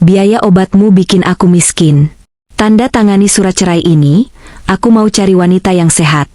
Biaya obatmu bikin aku miskin. Tanda tangani surat cerai ini, aku mau cari wanita yang sehat.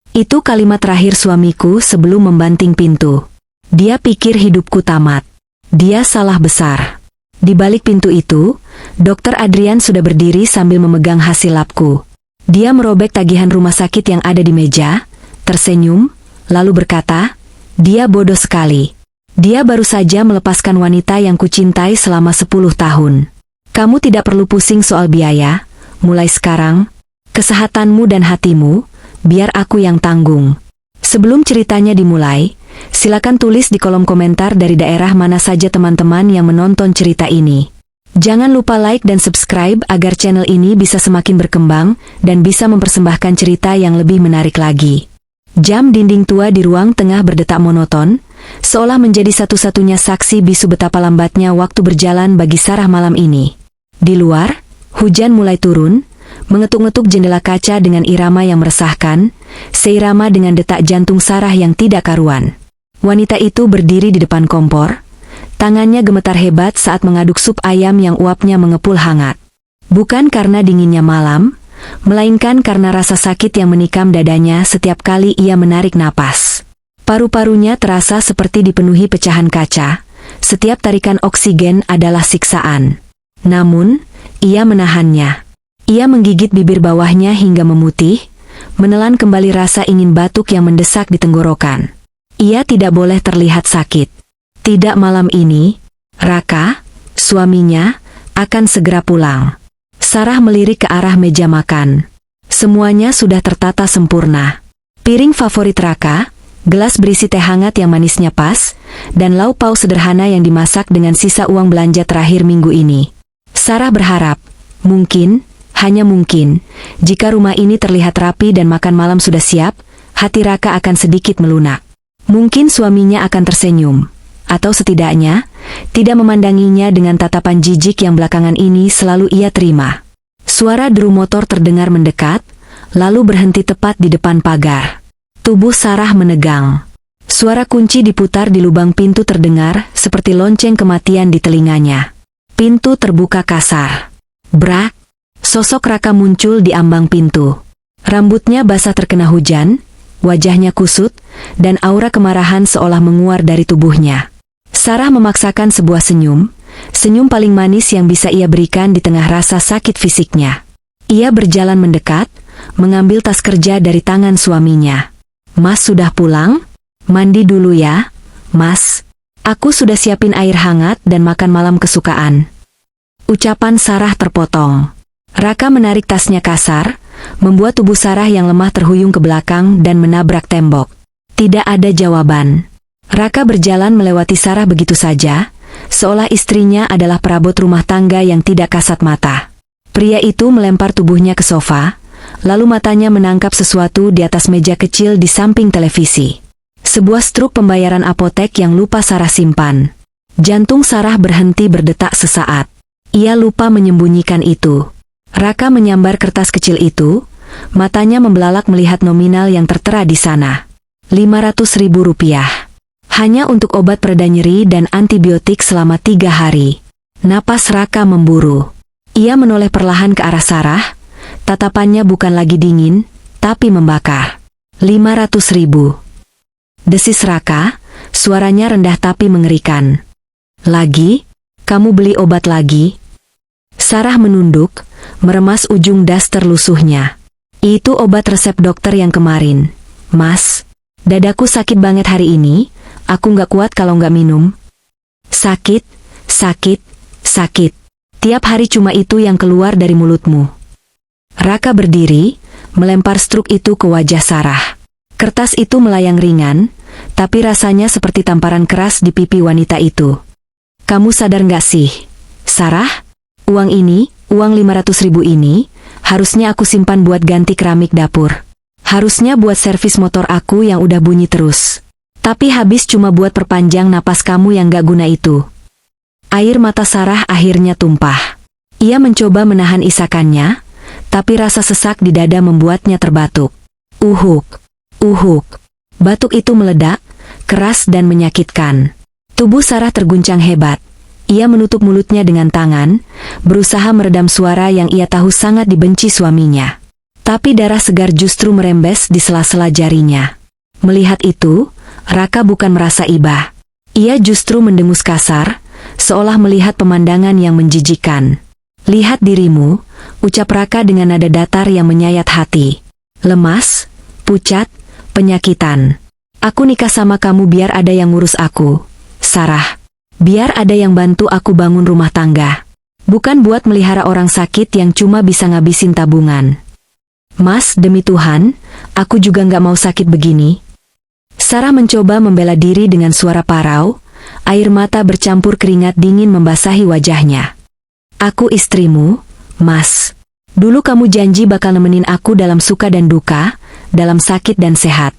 Itu kalimat terakhir suamiku sebelum membanting pintu. Dia pikir hidupku tamat. Dia salah besar. Di balik pintu itu, Dr. Adrian sudah berdiri sambil memegang hasil labku. Dia merobek tagihan rumah sakit yang ada di meja, tersenyum, lalu berkata, dia bodoh sekali. Dia baru saja melepaskan wanita yang kucintai selama 10 tahun. Kamu tidak perlu pusing soal biaya, mulai sekarang, kesehatanmu dan hatimu, biar aku yang tanggung. Sebelum ceritanya dimulai, silakan tulis di kolom komentar dari daerah mana saja teman-teman yang menonton cerita ini. Jangan lupa like dan subscribe agar channel ini bisa semakin berkembang dan bisa mempersembahkan cerita yang lebih menarik lagi. Jam dinding tua di ruang tengah berdetak monoton, seolah menjadi satu-satunya saksi bisu betapa lambatnya waktu berjalan bagi Sarah malam ini. Di luar, hujan mulai turun, mengetuk-ngetuk jendela kaca dengan irama yang meresahkan, seirama dengan detak jantung Sarah yang tidak karuan. Wanita itu berdiri di depan kompor, tangannya gemetar hebat saat mengaduk sup ayam yang uapnya mengepul hangat. Bukan karena dinginnya malam, melainkan karena rasa sakit yang menikam dadanya setiap kali ia menarik napas. Paru-parunya terasa seperti dipenuhi pecahan kaca, setiap tarikan oksigen adalah siksaan. Namun, ia menahannya. Ia menggigit bibir bawahnya hingga memutih, menelan kembali rasa ingin batuk yang mendesak di tenggorokan. Ia tidak boleh terlihat sakit. Tidak malam ini, Raka, suaminya, akan segera pulang. Sarah melirik ke arah meja makan. Semuanya sudah tertata sempurna. Piring favorit Raka, gelas berisi teh hangat yang manisnya pas, dan lauk pauk sederhana yang dimasak dengan sisa uang belanja terakhir minggu ini. Sarah berharap, mungkin, hanya mungkin, jika rumah ini terlihat rapi dan makan malam sudah siap, hati Raka akan sedikit melunak. Mungkin suaminya akan tersenyum, atau setidaknya, tidak memandanginya dengan tatapan jijik yang belakangan ini selalu ia terima. Suara deru motor terdengar mendekat, lalu berhenti tepat di depan pagar. Tubuh Sarah menegang. Suara kunci diputar di lubang pintu terdengar seperti lonceng kematian di telinganya. Pintu terbuka kasar. Brak! Sosok Raka muncul di ambang pintu. Rambutnya basah terkena hujan, wajahnya kusut, dan aura kemarahan seolah menguar dari tubuhnya. Sarah memaksakan sebuah senyum, senyum paling manis yang bisa ia berikan di tengah rasa sakit fisiknya. Ia berjalan mendekat, mengambil tas kerja dari tangan suaminya. Mas sudah pulang? Mandi dulu ya, Mas. Aku sudah siapin air hangat dan makan malam kesukaan. Ucapan Sarah terpotong. Raka menarik tasnya kasar, membuat tubuh Sarah yang lemah terhuyung ke belakang dan menabrak tembok. Tidak ada jawaban. Raka berjalan melewati Sarah begitu saja, seolah istrinya adalah perabot rumah tangga yang tidak kasat mata. Pria itu melempar tubuhnya ke sofa, lalu matanya menangkap sesuatu di atas meja kecil di samping televisi. Sebuah struk pembayaran apotek yang lupa Sarah simpan. Jantung Sarah berhenti berdetak sesaat. Ia lupa menyembunyikan itu. Raka menyambar kertas kecil itu, matanya membelalak melihat nominal yang tertera di sana. 500.000 rupiah. Hanya untuk obat pereda nyeri dan antibiotik selama 3 hari. Napas Raka memburu. Ia menoleh perlahan ke arah Sarah, tatapannya bukan lagi dingin, tapi membakar. 500.000. Desis Raka, suaranya rendah tapi mengerikan. Lagi? Kamu beli obat lagi? Sarah menunduk, meremas ujung daster lusuhnya. Itu obat resep dokter yang kemarin. Mas, dadaku sakit banget hari ini, aku nggak kuat kalau nggak minum. Sakit, sakit, sakit. Tiap hari cuma itu yang keluar dari mulutmu. Raka berdiri, melempar struk itu ke wajah Sarah. Kertas itu melayang ringan, tapi rasanya seperti tamparan keras di pipi wanita itu. Kamu sadar nggak sih, Sarah? Uang ini, uang 500.000 ini, harusnya aku simpan buat ganti keramik dapur. Harusnya buat servis motor aku yang udah bunyi terus. Tapi habis cuma buat perpanjang napas kamu yang gak guna itu. Air mata Sarah akhirnya tumpah. Ia mencoba menahan isakannya, tapi rasa sesak di dada membuatnya terbatuk. Uhuk, uhuk. Batuk itu meledak, keras dan menyakitkan. Tubuh Sarah terguncang hebat. Ia menutup mulutnya dengan tangan, berusaha meredam suara yang ia tahu sangat dibenci suaminya. Tapi darah segar justru merembes di sela-sela jarinya. Melihat itu, Raka bukan merasa iba. Ia justru mendengus kasar, seolah melihat pemandangan yang menjijikkan. "Lihat dirimu," ucap Raka dengan nada datar yang menyayat hati. "Lemas, pucat, penyakitan. Aku nikah sama kamu biar ada yang ngurus aku, Sarah. Biar ada yang bantu aku bangun rumah tangga. Bukan buat melihara orang sakit yang cuma bisa ngabisin tabungan. Mas, demi Tuhan, aku juga nggak mau sakit begini." Sarah mencoba membela diri dengan suara parau, air mata bercampur keringat dingin membasahi wajahnya. "Aku istrimu, Mas. Dulu kamu janji bakal nemenin aku dalam suka dan duka, dalam sakit dan sehat."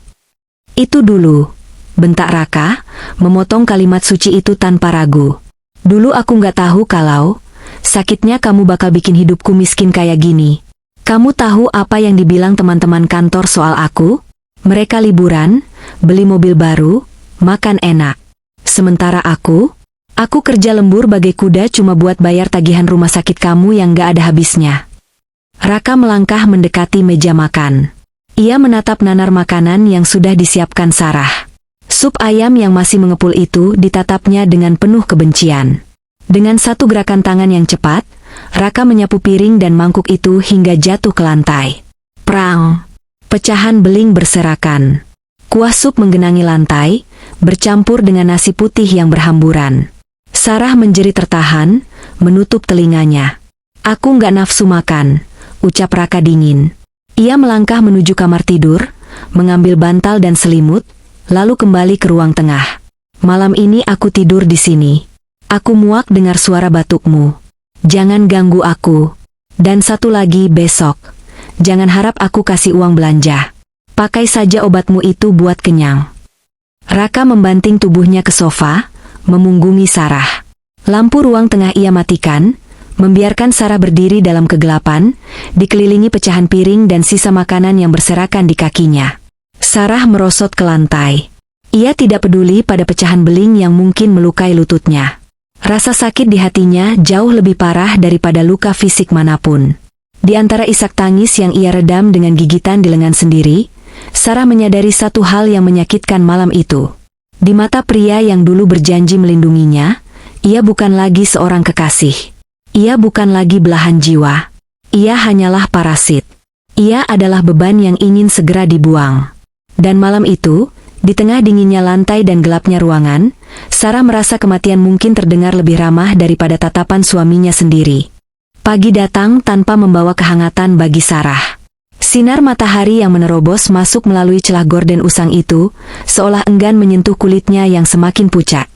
"Itu dulu," bentak Raka, memotong kalimat suci itu tanpa ragu. "Dulu aku nggak tahu kalau sakitnya kamu bakal bikin hidupku miskin kayak gini. Kamu tahu apa yang dibilang teman-teman kantor soal aku? Mereka liburan, beli mobil baru, makan enak. Sementara aku kerja lembur bagai kuda cuma buat bayar tagihan rumah sakit kamu yang gak ada habisnya." Raka melangkah mendekati meja makan. Ia menatap nanar makanan yang sudah disiapkan Sarah. Sup ayam yang masih mengepul itu ditatapnya dengan penuh kebencian. Dengan satu gerakan tangan yang cepat, Raka menyapu piring dan mangkuk itu hingga jatuh ke lantai. Prang! Pecahan beling berserakan. Kuah sup menggenangi lantai, bercampur dengan nasi putih yang berhamburan. Sarah menjerit tertahan, menutup telinganya. "Aku nggak nafsu makan," ucap Raka dingin. Ia melangkah menuju kamar tidur, mengambil bantal dan selimut, lalu kembali ke ruang tengah. "Malam ini aku tidur di sini. Aku muak dengar suara batukmu. Jangan ganggu aku. Dan satu lagi besok. Jangan harap aku kasih uang belanja. Pakai saja obatmu itu buat kenyang." Raka membanting tubuhnya ke sofa, memunggungi Sarah. Lampu ruang tengah ia matikan, membiarkan Sarah berdiri dalam kegelapan, dikelilingi pecahan piring dan sisa makanan yang berserakan di kakinya. Sarah merosot ke lantai. Ia tidak peduli pada pecahan beling yang mungkin melukai lututnya. Rasa sakit di hatinya jauh lebih parah daripada luka fisik manapun. Di antara isak tangis yang ia redam dengan gigitan di lengan sendiri, Sarah menyadari satu hal yang menyakitkan malam itu. Di mata pria yang dulu berjanji melindunginya, ia bukan lagi seorang kekasih. Ia bukan lagi belahan jiwa. Ia hanyalah parasit. Ia adalah beban yang ingin segera dibuang. Dan malam itu, di tengah dinginnya lantai dan gelapnya ruangan, Sarah merasa kematian mungkin terdengar lebih ramah daripada tatapan suaminya sendiri. Pagi datang tanpa membawa kehangatan bagi Sarah. Sinar matahari yang menerobos masuk melalui celah gorden usang itu, seolah enggan menyentuh kulitnya yang semakin pucat.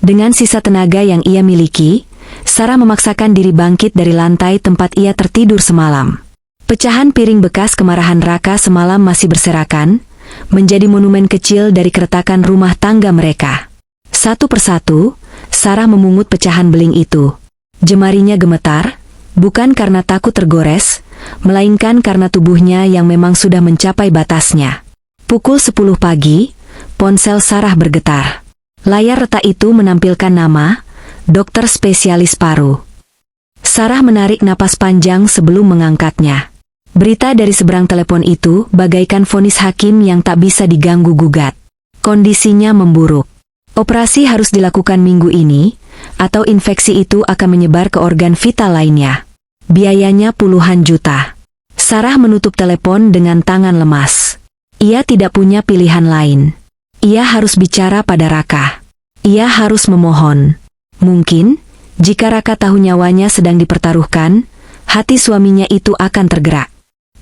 Dengan sisa tenaga yang ia miliki, Sarah memaksakan diri bangkit dari lantai tempat ia tertidur semalam. Pecahan piring bekas kemarahan Raka semalam masih berserakan, menjadi monumen kecil dari keretakan rumah tangga mereka. Satu persatu, Sarah memungut pecahan beling itu. Jemarinya gemetar, bukan karena takut tergores, melainkan karena tubuhnya yang memang sudah mencapai batasnya. Pukul 10 pagi, ponsel Sarah bergetar. Layar retak itu menampilkan nama, dokter spesialis paru. Sarah menarik napas panjang sebelum mengangkatnya. Berita dari seberang telepon itu bagaikan vonis hakim yang tak bisa diganggu-gugat. Kondisinya memburuk. Operasi harus dilakukan minggu ini, atau infeksi itu akan menyebar ke organ vital lainnya. Biayanya puluhan juta. Sarah menutup telepon dengan tangan lemas. Ia tidak punya pilihan lain. Ia harus bicara pada Raka. Ia harus memohon. Mungkin, jika Raka tahu nyawanya sedang dipertaruhkan, hati suaminya itu akan tergerak.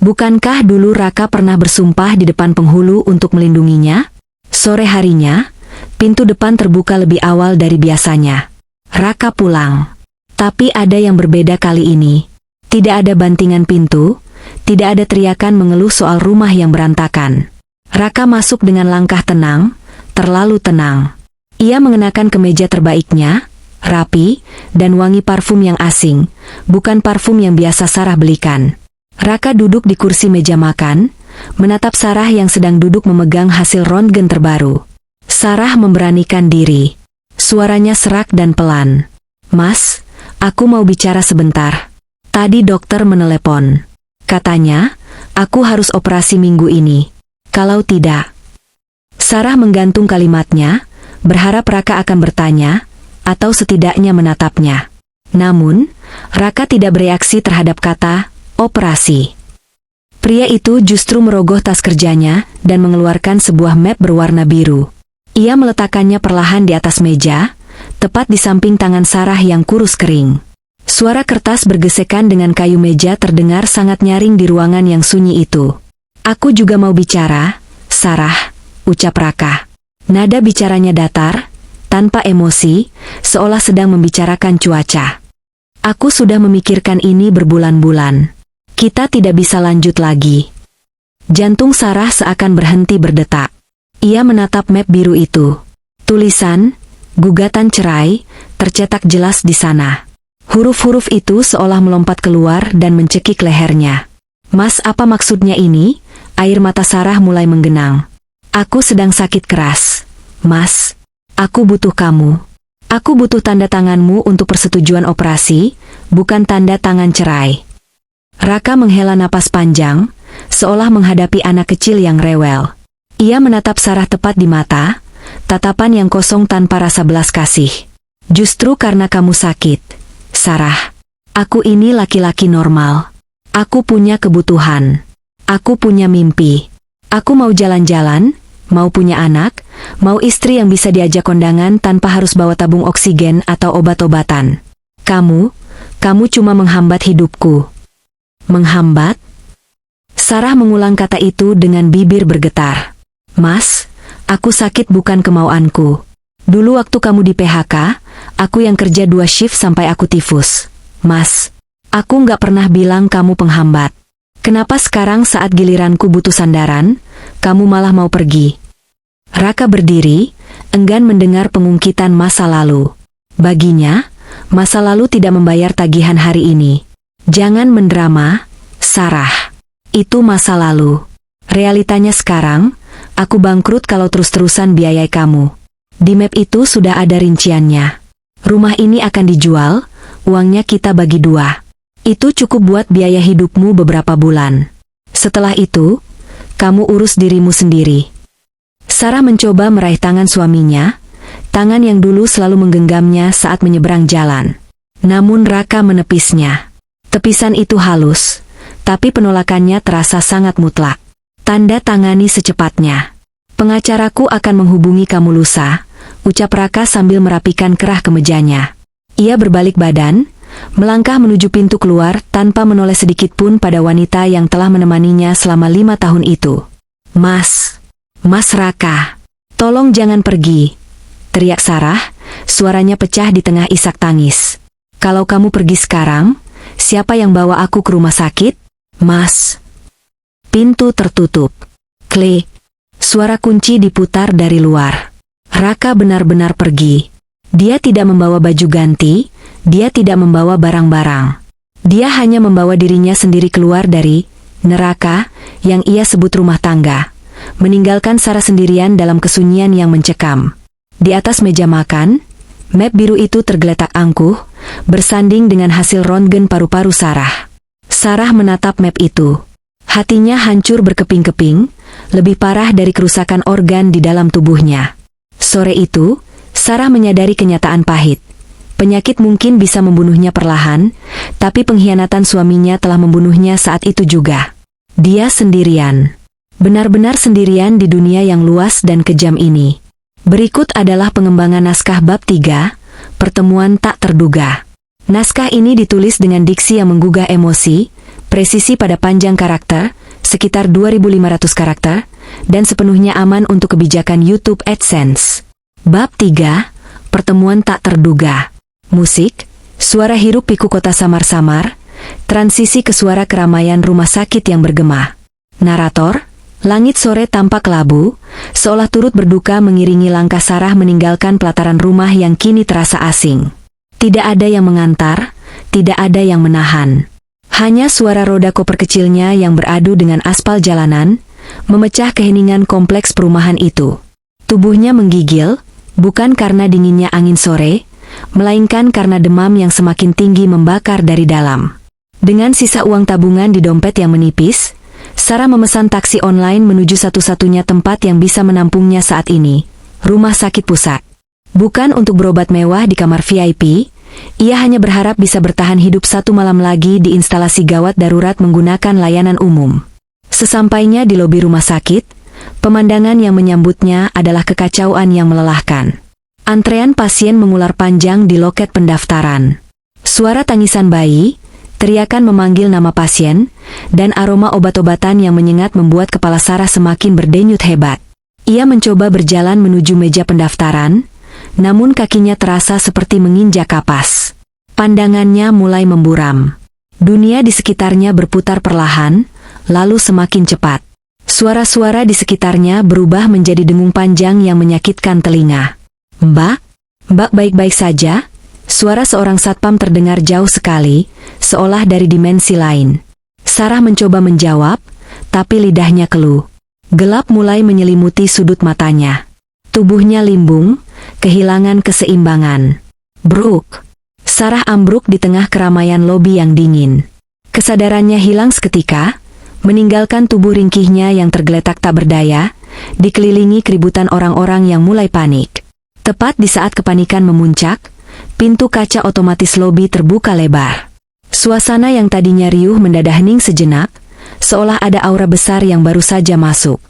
Bukankah dulu Raka pernah bersumpah di depan penghulu untuk melindunginya? Sore harinya, pintu depan terbuka lebih awal dari biasanya. Raka pulang. Tapi ada yang berbeda kali ini. Tidak ada bantingan pintu, tidak ada teriakan mengeluh soal rumah yang berantakan. Raka masuk dengan langkah tenang, terlalu tenang. Ia mengenakan kemeja terbaiknya, rapi, dan wangi parfum yang asing, bukan parfum yang biasa Sarah belikan. Raka duduk di kursi meja makan, menatap Sarah yang sedang duduk memegang hasil röntgen terbaru. Sarah memberanikan diri. Suaranya serak dan pelan. Mas, aku mau bicara sebentar. Tadi dokter menelepon. Katanya, aku harus operasi minggu ini. Kalau tidak. Sarah menggantung kalimatnya, berharap Raka akan bertanya, atau setidaknya menatapnya. Namun, Raka tidak bereaksi terhadap kata operasi. Pria itu justru merogoh tas kerjanya dan mengeluarkan sebuah map berwarna biru. Ia meletakkannya perlahan di atas meja, tepat di samping tangan Sarah yang kurus kering. Suara kertas bergesekan dengan kayu meja terdengar sangat nyaring di ruangan yang sunyi itu. Aku juga mau bicara, Sarah, ucap Raka. Nada bicaranya datar, tanpa emosi, seolah sedang membicarakan cuaca. Aku sudah memikirkan ini berbulan-bulan. Kita tidak bisa lanjut lagi. Jantung Sarah seakan berhenti berdetak. Ia menatap map biru itu. Tulisan, gugatan cerai, tercetak jelas di sana. Huruf-huruf itu seolah melompat keluar dan mencekik lehernya. Mas, apa maksudnya ini? Air mata Sarah mulai menggenang. Aku sedang sakit keras. Mas, aku butuh kamu. Aku butuh tanda tanganmu untuk persetujuan operasi, bukan tanda tangan cerai. Raka menghela napas panjang, seolah menghadapi anak kecil yang rewel. Ia menatap Sarah tepat di mata, tatapan yang kosong tanpa rasa belas kasih. Justru karena kamu sakit, Sarah. Aku ini laki-laki normal. Aku punya kebutuhan. Aku punya mimpi. Aku mau jalan-jalan, mau punya anak, mau istri yang bisa diajak kondangan tanpa harus bawa tabung oksigen atau obat-obatan. Kamu cuma menghambat hidupku. Menghambat? Sarah mengulang kata itu dengan bibir bergetar. Mas, aku sakit bukan kemauanku. Dulu waktu kamu di PHK, aku yang kerja 2 shift sampai aku tifus. Mas, aku nggak pernah bilang kamu penghambat. Kenapa sekarang saat giliranku butuh sandaran, kamu malah mau pergi? Raka berdiri, enggan mendengar pengungkitan masa lalu. Baginya, masa lalu tidak membayar tagihan hari ini. Jangan mendrama, Sarah. Itu masa lalu. Realitanya sekarang, aku bangkrut kalau terus-terusan biayai kamu. Di map itu sudah ada rinciannya. Rumah ini akan dijual, uangnya kita bagi 2. Itu cukup buat biaya hidupmu beberapa bulan. Setelah itu, kamu urus dirimu sendiri. Sarah mencoba meraih tangan suaminya, tangan yang dulu selalu menggenggamnya saat menyeberang jalan. Namun Raka menepisnya. Tepisan itu halus, tapi penolakannya terasa sangat mutlak. Tanda tangani secepatnya. Pengacaraku akan menghubungi kamu lusa, ucap Raka sambil merapikan kerah kemejanya. Ia berbalik badan, melangkah menuju pintu keluar tanpa menoleh sedikit pun pada wanita yang telah menemaninya selama 5 tahun itu. Mas Raka, tolong jangan pergi, teriak Sarah, suaranya pecah di tengah isak tangis. Kalau kamu pergi sekarang, siapa yang bawa aku ke rumah sakit? Mas. Pintu tertutup. Klik. Suara kunci diputar dari luar. Raka benar-benar pergi. Dia tidak membawa baju ganti, dia tidak membawa barang-barang. Dia hanya membawa dirinya sendiri keluar dari neraka yang ia sebut rumah tangga, meninggalkan Sarah sendirian dalam kesunyian yang mencekam. Di atas meja makan, map biru itu tergeletak angkuh, bersanding dengan hasil röntgen paru-paru Sarah. Sarah menatap map itu. Hatinya hancur berkeping-keping, lebih parah dari kerusakan organ di dalam tubuhnya. Sore itu, Sarah menyadari kenyataan pahit. Penyakit mungkin bisa membunuhnya perlahan, tapi pengkhianatan suaminya telah membunuhnya saat itu juga. Dia sendirian. Benar-benar sendirian di dunia yang luas dan kejam ini. Berikut adalah pengembangan naskah bab 3, Pertemuan Tak Terduga. Naskah ini ditulis dengan diksi yang menggugah emosi, presisi pada panjang karakter, sekitar 2.500 karakter, dan sepenuhnya aman untuk kebijakan YouTube AdSense. Bab 3, Pertemuan Tak Terduga. Musik, suara hiruk pikuk kota samar-samar, transisi ke suara keramaian rumah sakit yang bergema. Narator, langit sore tampak labu, seolah turut berduka mengiringi langkah Sarah meninggalkan pelataran rumah yang kini terasa asing. Tidak ada yang mengantar, tidak ada yang menahan. Hanya suara roda koper kecilnya yang beradu dengan aspal jalanan, memecah keheningan kompleks perumahan itu. Tubuhnya menggigil, bukan karena dinginnya angin sore, melainkan karena demam yang semakin tinggi membakar dari dalam. Dengan sisa uang tabungan di dompet yang menipis, Sarah memesan taksi online menuju satu-satunya tempat yang bisa menampungnya saat ini, rumah sakit pusat. Bukan untuk berobat mewah di kamar VIP, ia hanya berharap bisa bertahan hidup satu malam lagi di instalasi gawat darurat menggunakan layanan umum. Sesampainya di lobi rumah sakit, pemandangan yang menyambutnya adalah kekacauan yang melelahkan. Antrean pasien mengular panjang di loket pendaftaran. Suara tangisan bayi, teriakan memanggil nama pasien, dan aroma obat-obatan yang menyengat membuat kepala Sarah semakin berdenyut hebat. Ia mencoba berjalan menuju meja pendaftaran, namun kakinya terasa seperti menginjak kapas. Pandangannya mulai memburam. Dunia di sekitarnya berputar perlahan, lalu semakin cepat. Suara-suara di sekitarnya berubah menjadi dengung panjang yang menyakitkan telinga. "Mbak? Mbak baik-baik saja?" Suara seorang satpam terdengar jauh sekali, seolah dari dimensi lain. Sarah mencoba menjawab, tapi lidahnya keluh. Gelap mulai menyelimuti sudut matanya. Tubuhnya limbung, kehilangan keseimbangan. Bruk! Sarah ambruk di tengah keramaian lobi yang dingin. Kesadarannya hilang seketika, meninggalkan tubuh ringkihnya yang tergeletak tak berdaya, dikelilingi keributan orang-orang yang mulai panik. Tepat di saat kepanikan memuncak, pintu kaca otomatis lobi terbuka lebar. Suasana yang tadinya riuh mendadak hening sejenak, seolah ada aura besar yang baru saja masuk.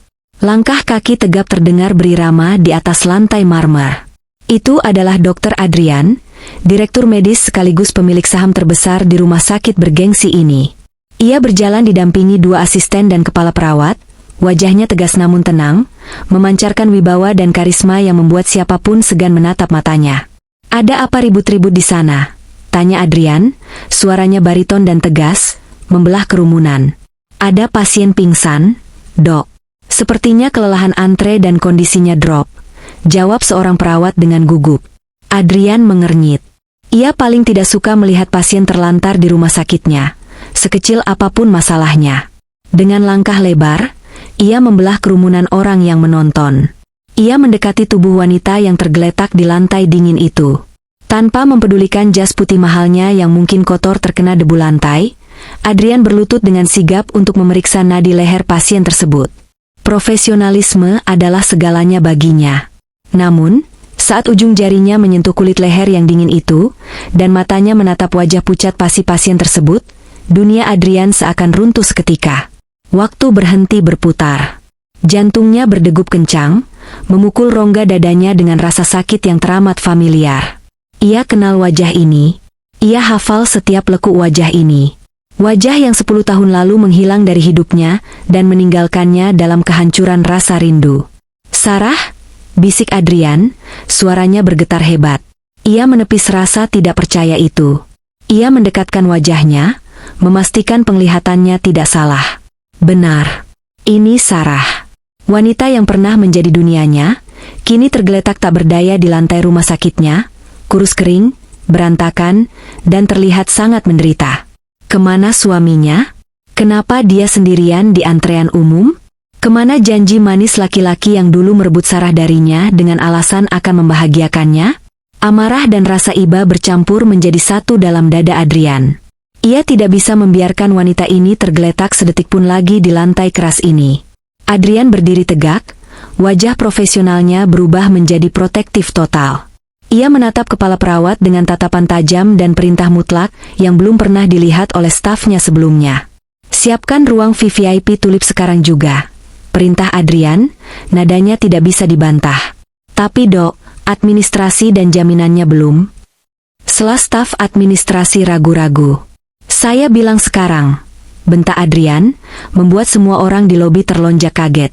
Langkah kaki tegap terdengar berirama di atas lantai marmer. Itu adalah Dr. Adrian, direktur medis sekaligus pemilik saham terbesar di rumah sakit bergengsi ini. Ia berjalan didampingi dua asisten dan kepala perawat, wajahnya tegas namun tenang, memancarkan wibawa dan karisma yang membuat siapapun segan menatap matanya. "Ada apa ribut-ribut di sana?" tanya Adrian, suaranya bariton dan tegas, membelah kerumunan. "Ada pasien pingsan, Dok. Sepertinya kelelahan antre dan kondisinya drop," jawab seorang perawat dengan gugup. Adrian mengernyit. Ia paling tidak suka melihat pasien terlantar di rumah sakitnya, sekecil apapun masalahnya. Dengan langkah lebar, ia membelah kerumunan orang yang menonton. Ia mendekati tubuh wanita yang tergeletak di lantai dingin itu. Tanpa mempedulikan jas putih mahalnya yang mungkin kotor terkena debu lantai, Adrian berlutut dengan sigap untuk memeriksa nadi leher pasien tersebut. Profesionalisme adalah segalanya baginya. Namun, saat ujung jarinya menyentuh kulit leher yang dingin itu, dan matanya menatap wajah pucat pasien tersebut, dunia Adrian seakan runtuh seketika. Waktu berhenti berputar. Jantungnya berdegup kencang, memukul rongga dadanya dengan rasa sakit yang teramat familiar. Ia kenal wajah ini. Ia hafal setiap lekuk wajah ini. Wajah yang 10 tahun lalu menghilang dari hidupnya dan meninggalkannya dalam kehancuran rasa rindu. "Sarah?" bisik Adrian, suaranya bergetar hebat. Ia menepis rasa tidak percaya itu. Ia mendekatkan wajahnya, memastikan penglihatannya tidak salah. Benar. Ini Sarah. Wanita yang pernah menjadi dunianya, kini tergeletak tak berdaya di lantai rumah sakitnya, kurus kering, berantakan, dan terlihat sangat menderita. Kemana suaminya? Kenapa dia sendirian di antrean umum? Kemana janji manis laki-laki yang dulu merebut Sarah darinya dengan alasan akan membahagiakannya? Amarah dan rasa iba bercampur menjadi satu dalam dada Adrian. Ia tidak bisa membiarkan wanita ini tergeletak sedetik pun lagi di lantai keras ini. Adrian berdiri tegak, wajah profesionalnya berubah menjadi protektif total. Ia menatap kepala perawat dengan tatapan tajam dan perintah mutlak yang belum pernah dilihat oleh stafnya sebelumnya. "Siapkan ruang VVIP tulip sekarang juga," perintah Adrian, nadanya tidak bisa dibantah. "Tapi Dok, administrasi dan jaminannya belum?" Setelah staf administrasi ragu-ragu. "Saya bilang sekarang," bentak Adrian, membuat semua orang di lobi terlonjak kaget.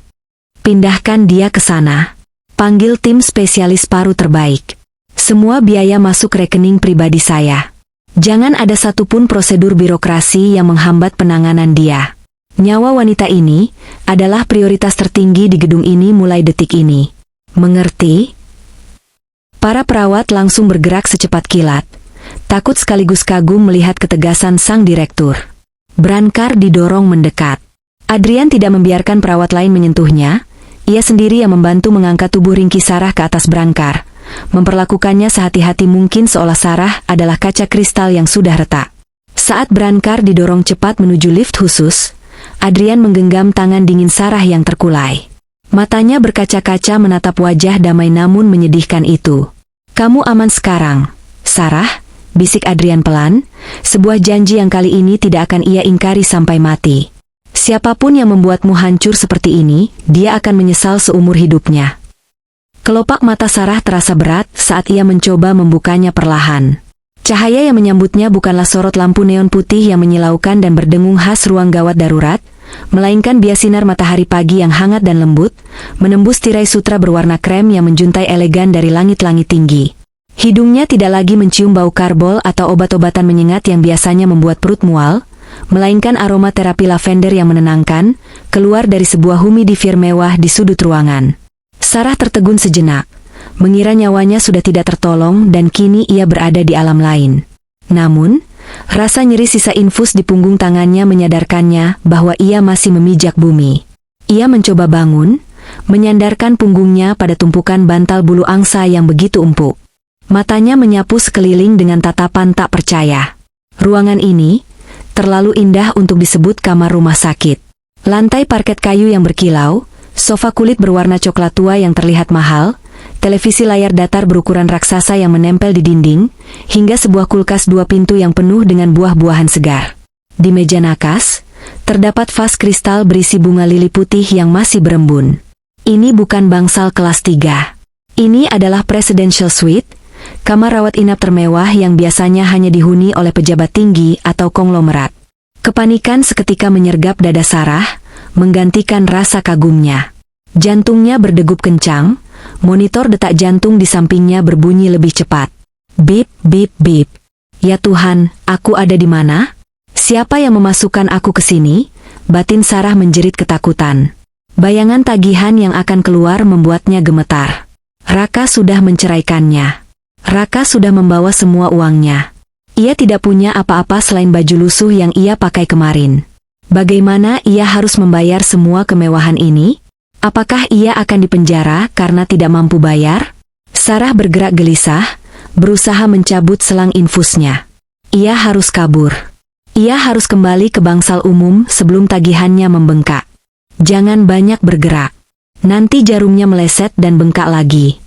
"Pindahkan dia ke sana. Panggil tim spesialis paru terbaik. Semua biaya masuk rekening pribadi saya. Jangan ada satupun prosedur birokrasi yang menghambat penanganan dia. Nyawa wanita ini adalah prioritas tertinggi di gedung ini mulai detik ini. Mengerti?" Para perawat langsung bergerak secepat kilat, takut sekaligus kagum melihat ketegasan sang direktur. Brankar didorong mendekat. Adrian tidak membiarkan perawat lain menyentuhnya, ia sendiri yang membantu mengangkat tubuh ringkih Sarah ke atas brankar, memperlakukannya sehati-hati mungkin seolah Sarah adalah kaca kristal yang sudah retak. Saat Brancar didorong cepat menuju lift khusus, Adrian menggenggam tangan dingin Sarah yang terkulai. Matanya berkaca-kaca menatap wajah damai namun menyedihkan itu. "Kamu aman sekarang, Sarah," bisik Adrian pelan, sebuah janji yang kali ini tidak akan ia ingkari sampai mati. "Siapapun yang membuatmu hancur seperti ini, dia akan menyesal seumur hidupnya." Kelopak mata Sarah terasa berat saat ia mencoba membukanya perlahan. Cahaya yang menyambutnya bukanlah sorot lampu neon putih yang menyilaukan dan berdengung khas ruang gawat darurat, melainkan bias sinar matahari pagi yang hangat dan lembut, menembus tirai sutra berwarna krem yang menjuntai elegan dari langit-langit tinggi. Hidungnya tidak lagi mencium bau karbol atau obat-obatan menyengat yang biasanya membuat perut mual, melainkan aroma terapi lavender yang menenangkan, keluar dari sebuah humidifier mewah di sudut ruangan. Sarah tertegun sejenak, mengira nyawanya sudah tidak tertolong dan kini ia berada di alam lain. Namun, rasa nyeri sisa infus di punggung tangannya menyadarkannya bahwa ia masih memijak bumi. Ia mencoba bangun, menyandarkan punggungnya pada tumpukan bantal bulu angsa yang begitu empuk. Matanya menyapu sekeliling dengan tatapan tak percaya. Ruangan ini terlalu indah untuk disebut kamar rumah sakit. Lantai parket kayu yang berkilau, sofa kulit berwarna coklat tua yang terlihat mahal, televisi layar datar berukuran raksasa yang menempel di dinding, hingga sebuah kulkas 2 pintu yang penuh dengan buah-buahan segar. Di meja nakas, terdapat vas kristal berisi bunga lili putih yang masih berembun. Ini bukan bangsal kelas 3. Ini adalah Presidential Suite, kamar rawat inap termewah yang biasanya hanya dihuni oleh pejabat tinggi atau konglomerat. Kepanikan seketika menyergap dada Sarah, menggantikan rasa kagumnya. Jantungnya berdegup kencang, monitor detak jantung di sampingnya berbunyi lebih cepat. Bip, bip, bip. Ya Tuhan, aku ada di mana? Siapa yang memasukkan aku ke sini? Batin Sarah menjerit ketakutan. Bayangan tagihan yang akan keluar membuatnya gemetar. Raka sudah menceraikannya. Raka sudah membawa semua uangnya. Ia tidak punya apa-apa selain baju lusuh yang ia pakai kemarin. Bagaimana ia harus membayar semua kemewahan ini? Apakah ia akan dipenjara karena tidak mampu bayar? Sarah bergerak gelisah, berusaha mencabut selang infusnya. Ia harus kabur. Ia harus kembali ke bangsal umum sebelum tagihannya membengkak. Jangan banyak bergerak. Nanti jarumnya meleset dan bengkak lagi.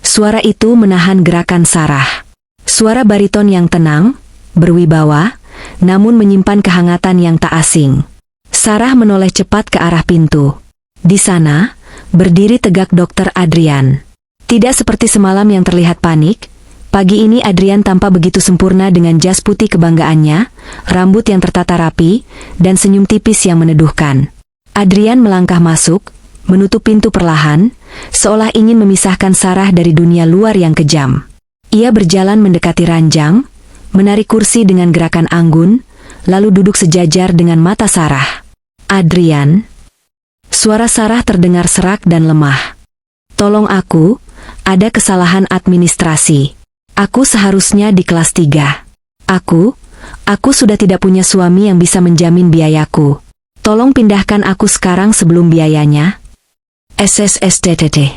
Suara itu menahan gerakan Sarah. Suara bariton yang tenang, berwibawa, namun menyimpan kehangatan yang tak asing. Sarah menoleh cepat ke arah pintu. Di sana, berdiri tegak Dr. Adrian. Tidak seperti semalam yang terlihat panik, pagi ini Adrian tampak begitu sempurna dengan jas putih kebanggaannya, rambut yang tertata rapi, dan senyum tipis yang meneduhkan. Adrian melangkah masuk, menutup pintu perlahan, seolah ingin memisahkan Sarah dari dunia luar yang kejam. Ia berjalan mendekati ranjang, menarik kursi dengan gerakan anggun, lalu duduk sejajar dengan mata Sarah. "Adrian." Suara Sarah terdengar serak dan lemah. "Tolong aku, ada kesalahan administrasi. Aku seharusnya di kelas 3. Aku sudah tidak punya suami yang bisa menjamin biayaku. Tolong pindahkan aku sekarang sebelum biayanya." SSSTTT.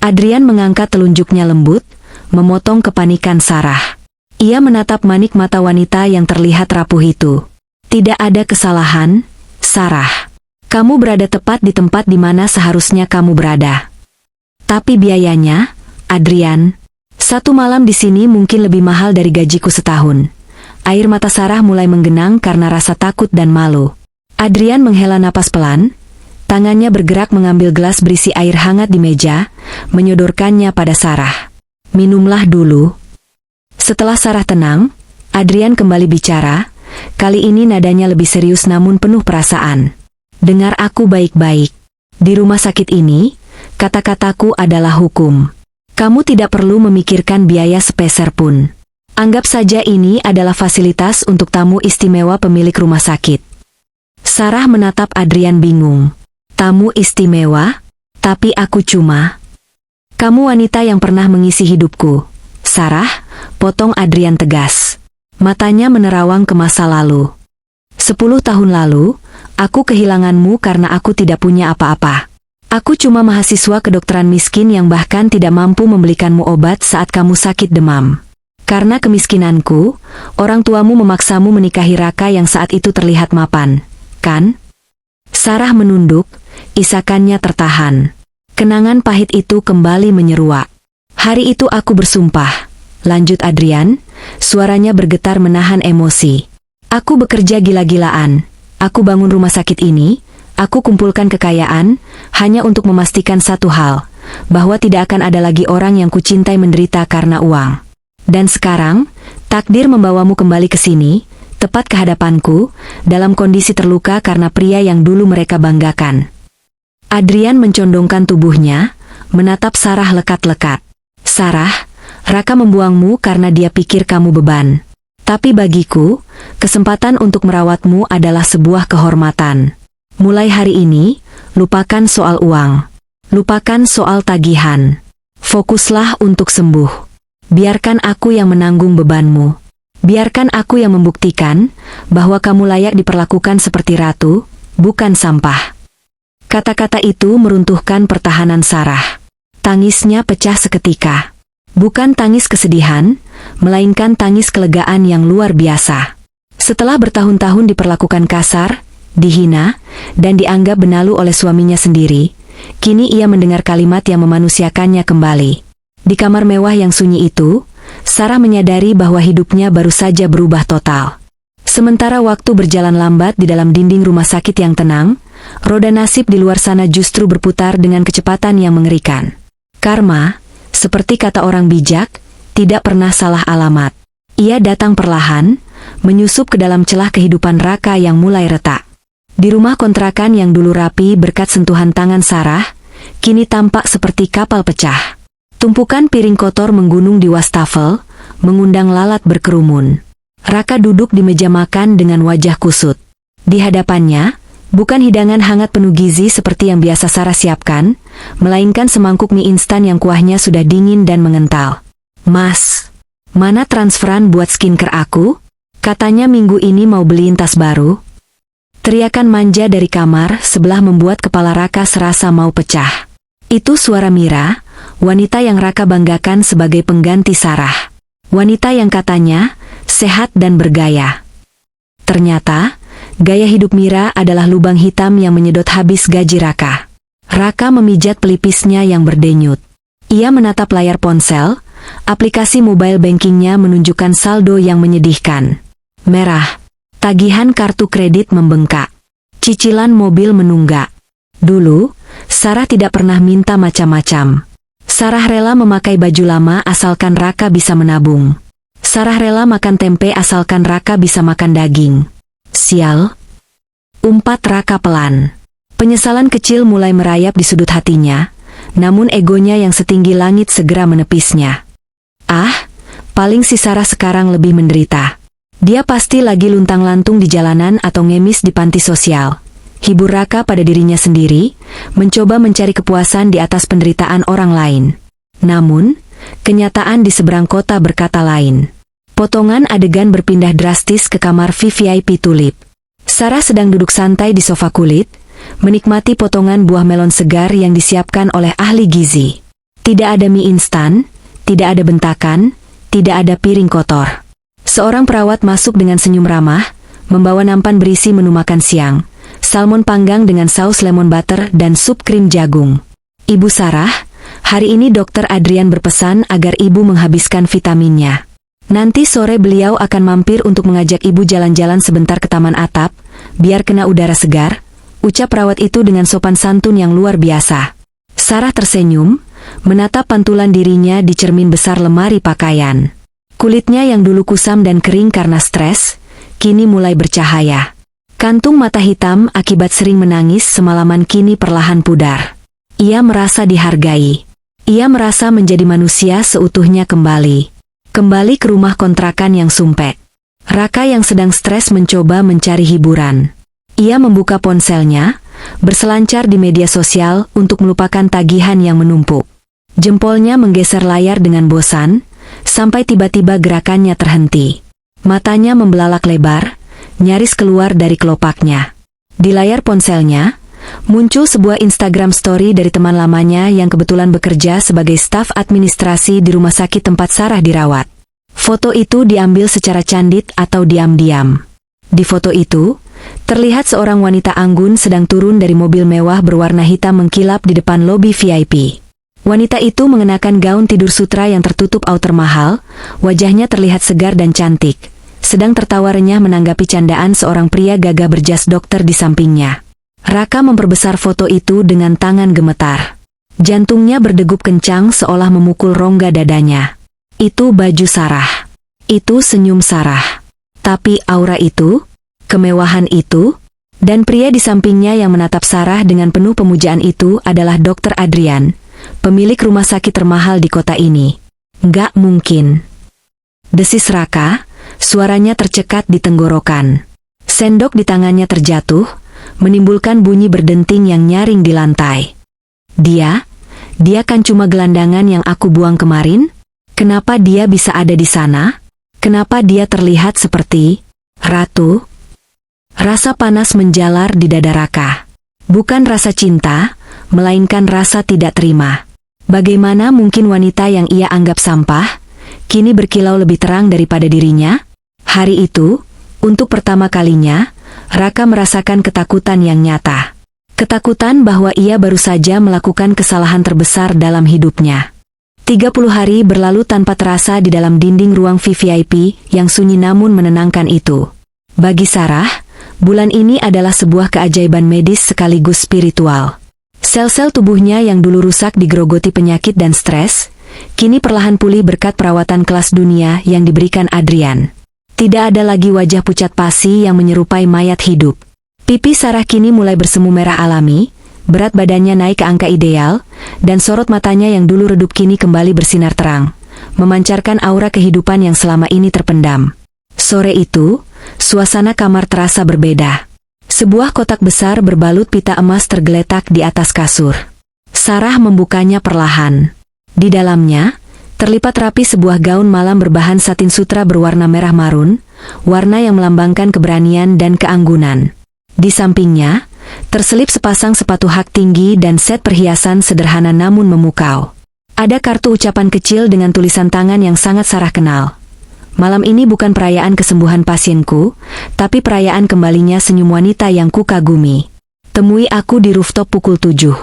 Adrian mengangkat telunjuknya lembut, memotong kepanikan Sarah. Ia menatap manik mata wanita yang terlihat rapuh itu. "Tidak ada kesalahan, Sarah. Kamu berada tepat di tempat di mana seharusnya kamu berada. Tapi biayanya, Adrian, 1 malam di sini mungkin lebih mahal dari gajiku setahun." Air mata Sarah mulai menggenang karena rasa takut dan malu. Adrian menghela napas pelan, tangannya bergerak mengambil gelas berisi air hangat di meja, menyodorkannya pada Sarah. "Minumlah dulu." Setelah Sarah tenang, Adrian kembali bicara, kali ini nadanya lebih serius namun penuh perasaan. "Dengar aku baik-baik. Di rumah sakit ini, kata-kataku adalah hukum. Kamu tidak perlu memikirkan biaya sepeser pun. Anggap saja ini adalah fasilitas untuk tamu istimewa pemilik rumah sakit." Sarah menatap Adrian bingung. "Tamu istimewa? Tapi aku cuma..." "Kamu wanita yang pernah mengisi hidupku, Sarah," potong Adrian tegas. Matanya menerawang ke masa lalu. 10 tahun lalu, aku kehilanganmu karena aku tidak punya apa-apa. Aku cuma mahasiswa kedokteran miskin yang bahkan tidak mampu membelikanmu obat saat kamu sakit demam. Karena kemiskinanku, orang tuamu memaksamu menikahi Raka yang saat itu terlihat mapan, kan? Sarah menunduk, isakannya tertahan. Kenangan pahit itu kembali menyeruak. Hari itu aku bersumpah, lanjut Adrian, suaranya bergetar menahan emosi. Aku bekerja gila-gilaan, aku bangun rumah sakit ini, aku kumpulkan kekayaan, hanya untuk memastikan satu hal, bahwa tidak akan ada lagi orang yang kucintai menderita karena uang. Dan sekarang, takdir membawamu kembali ke sini, tepat ke hadapanku, dalam kondisi terluka karena pria yang dulu mereka banggakan. Adrian mencondongkan tubuhnya, menatap Sarah lekat-lekat. Sarah, Raka membuangmu karena dia pikir kamu beban. Tapi bagiku, kesempatan untuk merawatmu adalah sebuah kehormatan. Mulai hari ini, lupakan soal uang. Lupakan soal tagihan. Fokuslah untuk sembuh. Biarkan aku yang menanggung bebanmu. Biarkan aku yang membuktikan bahwa kamu layak diperlakukan seperti ratu, bukan sampah. Kata-kata itu meruntuhkan pertahanan Sarah. Tangisnya pecah seketika. Bukan tangis kesedihan, melainkan tangis kelegaan yang luar biasa. Setelah bertahun-tahun diperlakukan kasar, dihina, dan dianggap benalu oleh suaminya sendiri, kini ia mendengar kalimat yang memanusiakannya kembali. Di kamar mewah yang sunyi itu, Sarah menyadari bahwa hidupnya baru saja berubah total. Sementara waktu berjalan lambat di dalam dinding rumah sakit yang tenang, roda nasib di luar sana justru berputar dengan kecepatan yang mengerikan. Karma, seperti kata orang bijak, tidak pernah salah alamat. Ia datang perlahan, menyusup ke dalam celah kehidupan Raka yang mulai retak. Di rumah kontrakan yang dulu rapi berkat sentuhan tangan Sarah, kini tampak seperti kapal pecah. Tumpukan piring kotor menggunung di wastafel, mengundang lalat berkerumun. Raka duduk di meja makan dengan wajah kusut. Di hadapannya, bukan hidangan hangat penuh gizi seperti yang biasa Sarah siapkan, melainkan semangkuk mie instan yang kuahnya sudah dingin dan mengental. "Mas, mana transferan buat skincare aku? Katanya minggu ini mau beliin tas baru." Teriakan manja dari kamar sebelah membuat kepala Raka serasa mau pecah. Itu suara Mira, wanita yang Raka banggakan sebagai pengganti Sarah. Wanita yang katanya sehat dan bergaya. Ternyata, gaya hidup Mira adalah lubang hitam yang menyedot habis gaji Raka. Raka memijat pelipisnya yang berdenyut. Ia menatap layar ponsel, aplikasi mobile bankingnya menunjukkan saldo yang menyedihkan. Merah. Tagihan kartu kredit membengkak. Cicilan mobil menunggak. Dulu, Sarah tidak pernah minta macam-macam. Sarah rela memakai baju lama asalkan Raka bisa menabung. Sarah rela makan tempe asalkan Raka bisa makan daging. Sial. Umpat Raka pelan. Penyesalan kecil mulai merayap di sudut hatinya, namun egonya yang setinggi langit segera menepisnya. Paling si Sarah sekarang lebih menderita. Dia pasti lagi luntang-lantung di jalanan atau ngemis di panti sosial. Hibur Raka pada dirinya sendiri, mencoba mencari kepuasan di atas penderitaan orang lain. Namun, kenyataan di seberang kota berkata lain. Potongan adegan berpindah drastis ke kamar VVIP Tulip. Sarah sedang duduk santai di sofa kulit, menikmati potongan buah melon segar yang disiapkan oleh ahli gizi. Tidak ada mie instan, tidak ada bentakan, tidak ada piring kotor. Seorang perawat masuk dengan senyum ramah, membawa nampan berisi menu makan siang. Salmon panggang dengan saus lemon butter dan sup krim jagung. "Ibu Sarah, hari ini Dokter Adrian berpesan agar ibu menghabiskan vitaminnya. Nanti sore beliau akan mampir untuk mengajak ibu jalan-jalan sebentar ke taman atap, biar kena udara segar," ucap perawat itu dengan sopan santun yang luar biasa. Sarah tersenyum, menatap pantulan dirinya di cermin besar lemari pakaian. Kulitnya yang dulu kusam dan kering karena stres, kini mulai bercahaya. Kantung mata hitam akibat sering menangis semalaman kini perlahan pudar. Ia merasa dihargai. Ia merasa menjadi manusia seutuhnya kembali. Kembali ke rumah kontrakan yang sumpek. Raka yang sedang stres mencoba mencari hiburan. Ia membuka ponselnya, berselancar di media sosial untuk melupakan tagihan yang menumpuk. Jempolnya menggeser layar dengan bosan, sampai tiba-tiba gerakannya terhenti. Matanya membelalak lebar, nyaris keluar dari kelopaknya. Di layar ponselnya, muncul sebuah Instagram story dari teman lamanya yang kebetulan bekerja sebagai staf administrasi di rumah sakit tempat Sarah dirawat. Foto itu diambil secara candid atau diam-diam. Di foto itu, terlihat seorang wanita anggun sedang turun dari mobil mewah berwarna hitam mengkilap di depan lobi VIP. Wanita itu mengenakan gaun tidur sutra yang tertutup outer mahal, wajahnya terlihat segar dan cantik, sedang tertawa renyah menanggapi candaan seorang pria gagah berjas dokter di sampingnya. Raka memperbesar foto itu dengan tangan gemetar. Jantungnya berdegup kencang seolah memukul rongga dadanya. Itu baju Sarah. Itu senyum Sarah. Tapi aura itu, kemewahan itu, dan pria di sampingnya yang menatap Sarah dengan penuh pemujaan itu adalah Dr. Adrian, pemilik rumah sakit termahal di kota ini. Nggak mungkin. Desis Raka, suaranya tercekat di tenggorokan. Sendok di tangannya terjatuh, menimbulkan bunyi berdenting yang nyaring di lantai. Dia kan cuma gelandangan yang aku buang kemarin? Kenapa dia bisa ada di sana? Kenapa dia terlihat seperti ratu? Rasa panas menjalar di dada Raka. Bukan rasa cinta, melainkan rasa tidak terima. Bagaimana mungkin wanita yang ia anggap sampah, kini berkilau lebih terang daripada dirinya? Hari itu, untuk pertama kalinya, Raka merasakan ketakutan yang nyata. Ketakutan bahwa ia baru saja melakukan kesalahan terbesar dalam hidupnya. 30 hari berlalu tanpa terasa di dalam dinding ruang VIP yang sunyi namun menenangkan itu. Bagi Sarah, bulan ini adalah sebuah keajaiban medis sekaligus spiritual. Sel-sel tubuhnya yang dulu rusak digerogoti penyakit dan stres, kini perlahan pulih berkat perawatan kelas dunia yang diberikan Adrian. Tidak ada lagi wajah pucat pasi yang menyerupai mayat hidup. Pipi Sarah kini mulai bersemu merah alami, berat badannya naik ke angka ideal, dan sorot matanya yang dulu redup kini kembali bersinar terang, memancarkan aura kehidupan yang selama ini terpendam. Sore itu, suasana kamar terasa berbeda. Sebuah kotak besar berbalut pita emas tergeletak di atas kasur. Sarah membukanya perlahan. Di dalamnya, terlipat rapi sebuah gaun malam berbahan satin sutra berwarna merah marun, warna yang melambangkan keberanian dan keanggunan. Di sampingnya, terselip sepasang sepatu hak tinggi dan set perhiasan sederhana namun memukau. Ada kartu ucapan kecil dengan tulisan tangan yang sangat Sarah kenal. Malam ini bukan perayaan kesembuhan pasienku, tapi perayaan kembalinya senyum wanita yang kukagumi. Temui aku di rooftop pukul 7.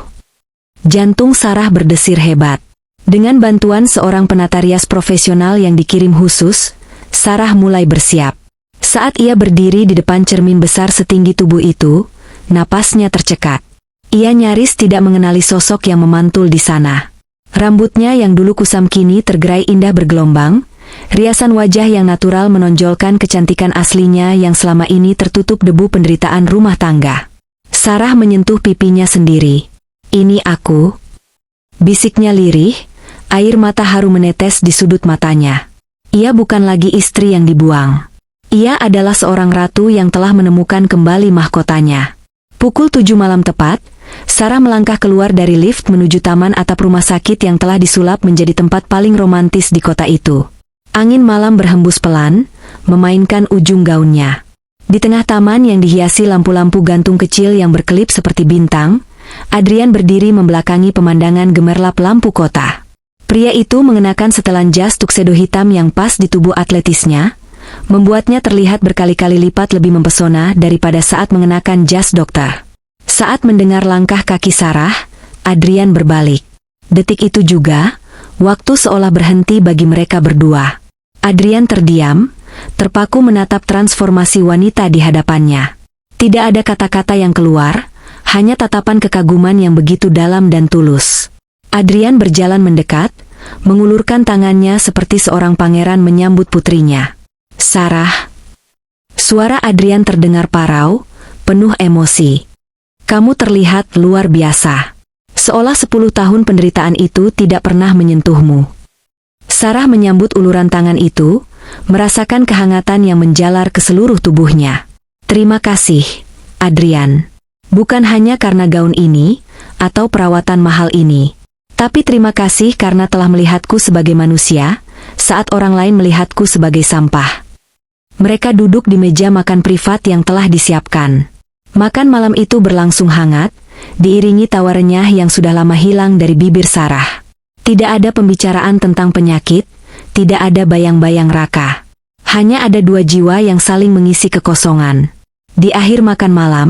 Jantung Sarah berdesir hebat. Dengan bantuan seorang penata rias profesional yang dikirim khusus, Sarah mulai bersiap. Saat ia berdiri di depan cermin besar setinggi tubuh itu, napasnya tercekat. Ia nyaris tidak mengenali sosok yang memantul di sana. Rambutnya yang dulu kusam kini tergerai indah bergelombang, riasan wajah yang natural menonjolkan kecantikan aslinya yang selama ini tertutup debu penderitaan rumah tangga. Sarah menyentuh pipinya sendiri. Ini aku, bisiknya lirih. Air mata haru menetes di sudut matanya. Ia bukan lagi istri yang dibuang. Ia adalah seorang ratu yang telah menemukan kembali mahkotanya. Pukul 7 malam tepat, Sarah melangkah keluar dari lift menuju taman atap rumah sakit yang telah disulap menjadi tempat paling romantis di kota itu. Angin malam berhembus pelan, memainkan ujung gaunnya. Di tengah taman yang dihiasi lampu-lampu gantung kecil yang berkelip seperti bintang, Adrian berdiri membelakangi pemandangan gemerlap lampu kota. Pria itu mengenakan setelan jas tuxedo hitam yang pas di tubuh atletisnya, membuatnya terlihat berkali-kali lipat lebih mempesona daripada saat mengenakan jas dokter. Saat mendengar langkah kaki Sarah, Adrian berbalik. Detik itu juga, waktu seolah berhenti bagi mereka berdua. Adrian terdiam, terpaku menatap transformasi wanita di hadapannya. Tidak ada kata-kata yang keluar, hanya tatapan kekaguman yang begitu dalam dan tulus. Adrian berjalan mendekat, mengulurkan tangannya seperti seorang pangeran menyambut putrinya. Sarah. Suara Adrian terdengar parau, penuh emosi. Kamu terlihat luar biasa. Seolah 10 tahun penderitaan itu tidak pernah menyentuhmu. Sarah menyambut uluran tangan itu, merasakan kehangatan yang menjalar ke seluruh tubuhnya. Terima kasih, Adrian. Bukan hanya karena gaun ini, atau perawatan mahal ini. Tapi terima kasih karena telah melihatku sebagai manusia, saat orang lain melihatku sebagai sampah. Mereka duduk di meja makan privat yang telah disiapkan. Makan malam itu berlangsung hangat, diiringi tawa renyah yang sudah lama hilang dari bibir Sarah. Tidak ada pembicaraan tentang penyakit, tidak ada bayang-bayang Raka. Hanya ada dua jiwa yang saling mengisi kekosongan. Di akhir makan malam,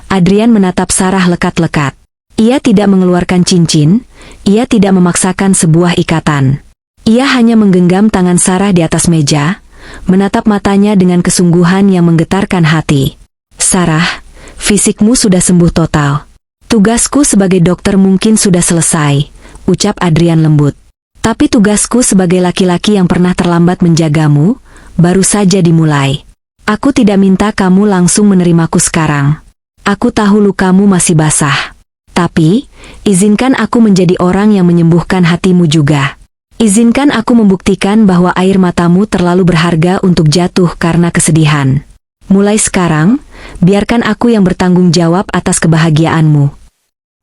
Adrian menatap Sarah lekat-lekat. Ia tidak mengeluarkan cincin, ia tidak memaksakan sebuah ikatan. Ia hanya menggenggam tangan Sarah di atas meja, menatap matanya dengan kesungguhan yang menggetarkan hati. Sarah, fisikmu sudah sembuh total. Tugasku sebagai dokter mungkin sudah selesai, ucap Adrian lembut. Tapi tugasku sebagai laki-laki yang pernah terlambat menjagamu, baru saja dimulai. Aku tidak minta kamu langsung menerimaku sekarang. Aku tahu lukamu masih basah. Tapi, izinkan aku menjadi orang yang menyembuhkan hatimu juga. Izinkan aku membuktikan bahwa air matamu terlalu berharga untuk jatuh karena kesedihan. Mulai sekarang, biarkan aku yang bertanggung jawab atas kebahagiaanmu.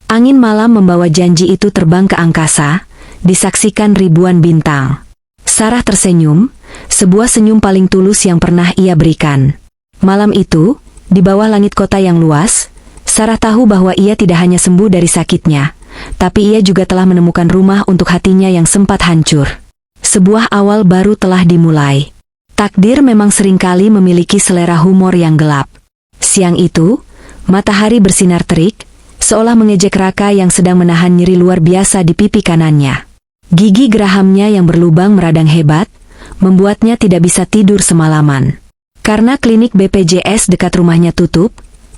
Angin malam membawa janji itu terbang ke angkasa, disaksikan ribuan bintang. Sarah tersenyum, sebuah senyum paling tulus yang pernah ia berikan. Malam itu, di bawah langit kota yang luas, Sarah tahu bahwa ia tidak hanya sembuh dari sakitnya, tapi ia juga telah menemukan rumah untuk hatinya yang sempat hancur. Sebuah awal baru telah dimulai. Takdir memang seringkali memiliki selera humor yang gelap. Siang itu, matahari bersinar terik, seolah mengejek Raka yang sedang menahan nyeri luar biasa di pipi kanannya. Gigi gerahamnya yang berlubang meradang hebat, membuatnya tidak bisa tidur semalaman. Karena klinik BPJS dekat rumahnya tutup,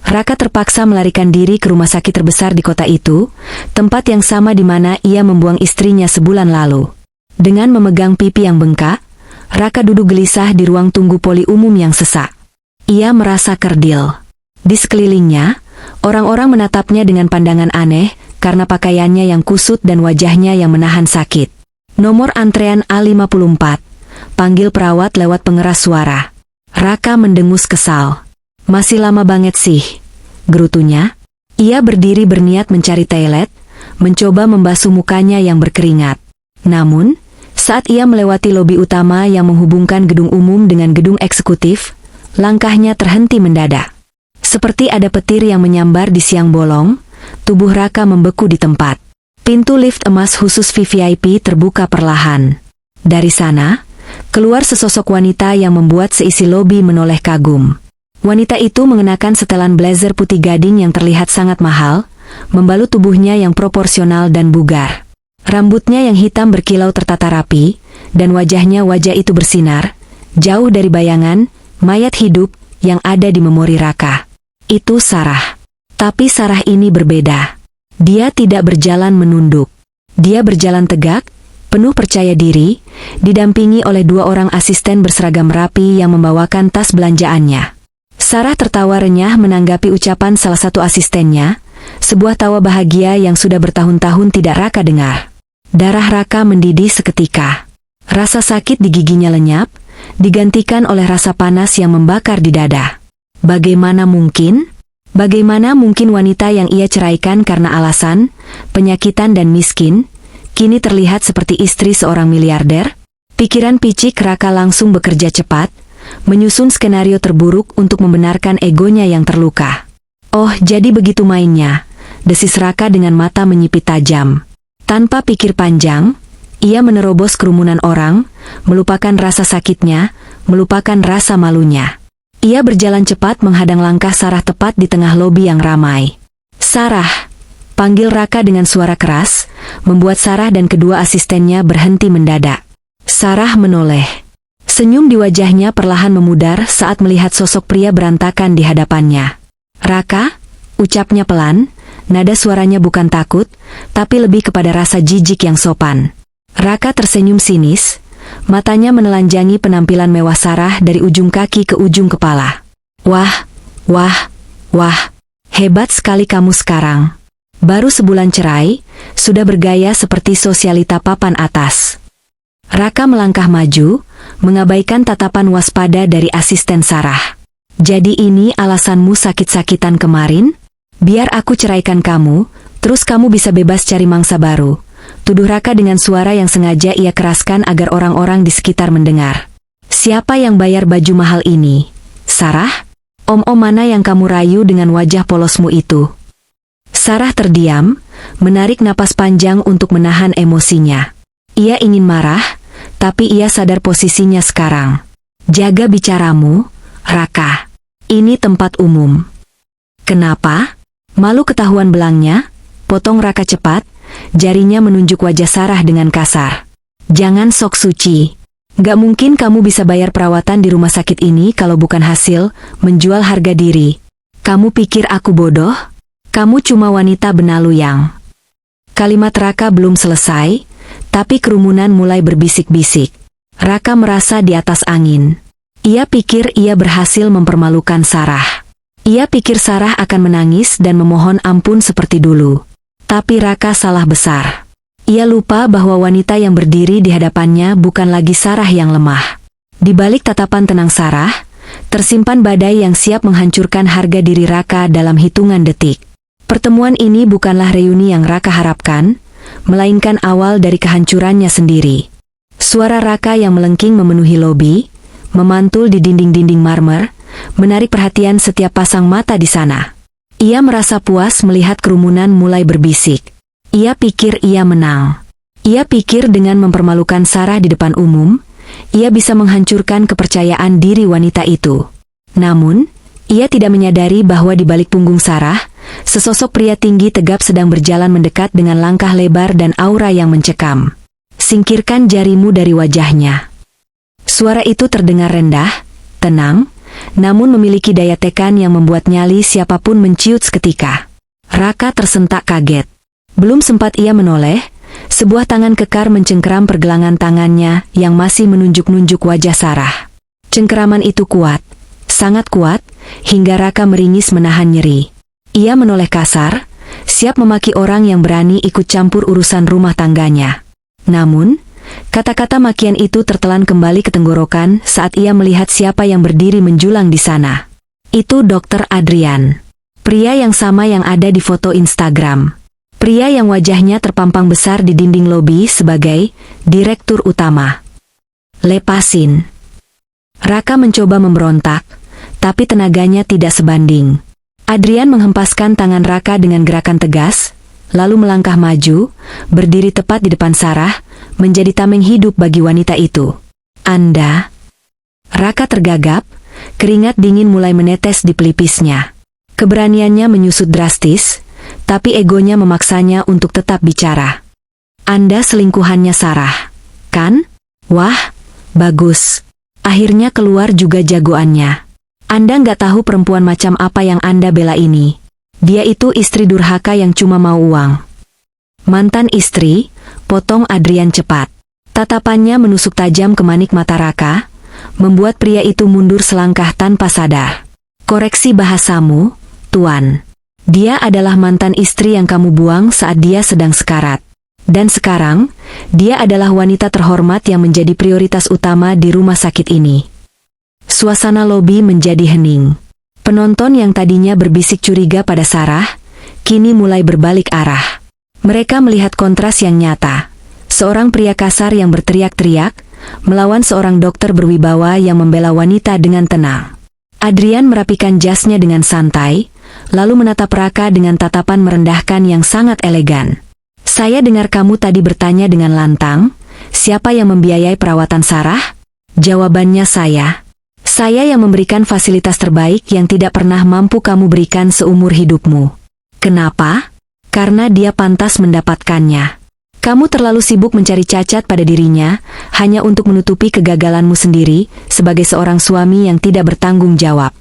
Raka terpaksa melarikan diri ke rumah sakit terbesar di kota itu, tempat yang sama di mana ia membuang istrinya sebulan lalu. Dengan memegang pipi yang bengkak, Raka duduk gelisah di ruang tunggu poli umum yang sesak. Ia merasa kerdil. Di sekelilingnya, orang-orang menatapnya dengan pandangan aneh, karena pakaiannya yang kusut dan wajahnya yang menahan sakit. Nomor antrean A54. Panggil perawat lewat pengeras suara. Raka mendengus kesal. Masih lama banget sih, gerutunya. Ia berdiri berniat mencari toilet, mencoba membasuh mukanya yang berkeringat. Namun, saat ia melewati lobi utama yang menghubungkan gedung umum dengan gedung eksekutif, langkahnya terhenti mendadak. Seperti ada petir yang menyambar di siang bolong, tubuh Raka membeku di tempat. Pintu lift emas khusus VVIP terbuka perlahan. Dari sana, keluar sesosok wanita yang membuat seisi lobi menoleh kagum. Wanita itu mengenakan setelan blazer putih gading yang terlihat sangat mahal, membalut tubuhnya yang proporsional dan bugar. Rambutnya yang hitam berkilau tertata rapi, dan wajah itu bersinar, jauh dari bayangan, mayat hidup, yang ada di memori Raka. Itu Sarah. Tapi Sarah ini berbeda. Dia tidak berjalan menunduk. Dia berjalan tegak, penuh percaya diri, didampingi oleh dua orang asisten berseragam rapi yang membawakan tas belanjaannya. Sarah tertawa renyah menanggapi ucapan salah satu asistennya, sebuah tawa bahagia yang sudah bertahun-tahun tidak Raka dengar. Darah Raka mendidih seketika. Rasa sakit di giginya lenyap, digantikan oleh rasa panas yang membakar di dada. Bagaimana mungkin? Bagaimana mungkin wanita yang ia ceraikan karena alasan, penyakitan dan miskin, kini terlihat seperti istri seorang miliarder? Pikiran picik Raka langsung bekerja cepat, menyusun skenario terburuk untuk membenarkan egonya yang terluka. Oh, jadi begitu mainnya, desis Raka dengan mata menyipit tajam. Tanpa pikir panjang, ia menerobos kerumunan orang, melupakan rasa sakitnya, melupakan rasa malunya. Ia berjalan cepat menghadang langkah Sarah tepat di tengah lobi yang ramai. Sarah, panggil Raka dengan suara keras, membuat Sarah dan kedua asistennya berhenti mendadak. Sarah menoleh. Senyum di wajahnya perlahan memudar saat melihat sosok pria berantakan di hadapannya. Raka, ucapnya pelan, nada suaranya bukan takut, tapi lebih kepada rasa jijik yang sopan. Raka tersenyum sinis, matanya menelanjangi penampilan mewah Sarah dari ujung kaki ke ujung kepala. Wah, hebat sekali kamu sekarang. Baru sebulan cerai, sudah bergaya seperti sosialita papan atas. Raka melangkah maju, mengabaikan tatapan waspada dari asisten Sarah. Jadi ini alasanmu sakit-sakitan kemarin? Biar aku ceraikan kamu, terus kamu bisa bebas cari mangsa baru. Tuduh Raka dengan suara yang sengaja ia keraskan agar orang-orang di sekitar mendengar. Siapa yang bayar baju mahal ini? Sarah? Om-om mana yang kamu rayu dengan wajah polosmu itu? Sarah terdiam, menarik napas panjang untuk menahan emosinya. Ia ingin marah, tapi ia sadar posisinya sekarang. Jaga bicaramu, Raka. Ini tempat umum. Kenapa? Malu ketahuan belangnya? Potong Raka cepat, jarinya menunjuk wajah Sarah dengan kasar. Jangan sok suci. Gak mungkin kamu bisa bayar perawatan di rumah sakit ini kalau bukan hasil menjual harga diri. Kamu pikir aku bodoh? Kamu cuma wanita benalu yang... Kalimat Raka belum selesai, tapi kerumunan mulai berbisik-bisik. Raka merasa di atas angin. Ia pikir ia berhasil mempermalukan Sarah. Ia pikir Sarah akan menangis dan memohon ampun seperti dulu. Tapi Raka salah besar. Ia lupa bahwa wanita yang berdiri di hadapannya bukan lagi Sarah yang lemah. Di balik tatapan tenang Sarah, tersimpan badai yang siap menghancurkan harga diri Raka dalam hitungan detik. Pertemuan ini bukanlah reuni yang Raka harapkan, melainkan awal dari kehancurannya sendiri. Suara Raka yang melengking memenuhi lobi, memantul di dinding-dinding marmer, menarik perhatian setiap pasang mata di sana. Ia merasa puas melihat kerumunan mulai berbisik. Ia pikir ia menang. Ia pikir dengan mempermalukan Sarah di depan umum, ia bisa menghancurkan kepercayaan diri wanita itu. Namun, ia tidak menyadari bahwa di balik punggung Sarah, sesosok pria tinggi tegap sedang berjalan mendekat dengan langkah lebar dan aura yang mencekam. Singkirkan jarimu dari wajahnya. Suara itu terdengar rendah, tenang, namun memiliki daya tekan yang membuat nyali siapapun menciut seketika. Raka tersentak kaget. Belum sempat ia menoleh, sebuah tangan kekar mencengkeram pergelangan tangannya yang masih menunjuk-nunjuk wajah Sarah. Cengkeraman itu kuat, sangat kuat, hingga Raka meringis menahan nyeri. Ia menoleh kasar, siap memaki orang yang berani ikut campur urusan rumah tangganya. Namun, kata-kata makian itu tertelan kembali ke tenggorokan saat ia melihat siapa yang berdiri menjulang di sana. Itu Dr. Adrian. Pria yang sama yang ada di foto Instagram. Pria yang wajahnya terpampang besar di dinding lobi sebagai direktur utama. Lepasin. Raka mencoba memberontak, tapi tenaganya tidak sebanding. Adrian menghempaskan tangan Raka dengan gerakan tegas, lalu melangkah maju, berdiri tepat di depan Sarah, menjadi tameng hidup bagi wanita itu. Anda? Raka tergagap, keringat dingin mulai menetes di pelipisnya. Keberaniannya menyusut drastis, tapi egonya memaksanya untuk tetap bicara. Anda selingkuhannya Sarah, kan? Wah, bagus. Akhirnya keluar juga jagoannya. Anda nggak tahu perempuan macam apa yang Anda bela ini. Dia itu istri durhaka yang cuma mau uang. Mantan istri, potong Adrian cepat. Tatapannya menusuk tajam ke manik mata Raka, membuat pria itu mundur selangkah tanpa sadar. Koreksi bahasamu, Tuan. Dia adalah mantan istri yang kamu buang saat dia sedang sekarat. Dan sekarang, dia adalah wanita terhormat yang menjadi prioritas utama di rumah sakit ini. Suasana lobi menjadi hening. Penonton yang tadinya berbisik curiga pada Sarah, kini mulai berbalik arah. Mereka melihat kontras yang nyata. Seorang pria kasar yang berteriak-teriak, melawan seorang dokter berwibawa yang membela wanita dengan tenang. Adrian merapikan jasnya dengan santai, lalu menatap Raka dengan tatapan merendahkan yang sangat elegan. Saya dengar kamu tadi bertanya dengan lantang, siapa yang membiayai perawatan Sarah? Jawabannya saya. Saya yang memberikan fasilitas terbaik yang tidak pernah mampu kamu berikan seumur hidupmu. Kenapa? Karena dia pantas mendapatkannya. Kamu terlalu sibuk mencari cacat pada dirinya, hanya untuk menutupi kegagalanmu sendiri, sebagai seorang suami yang tidak bertanggung jawab.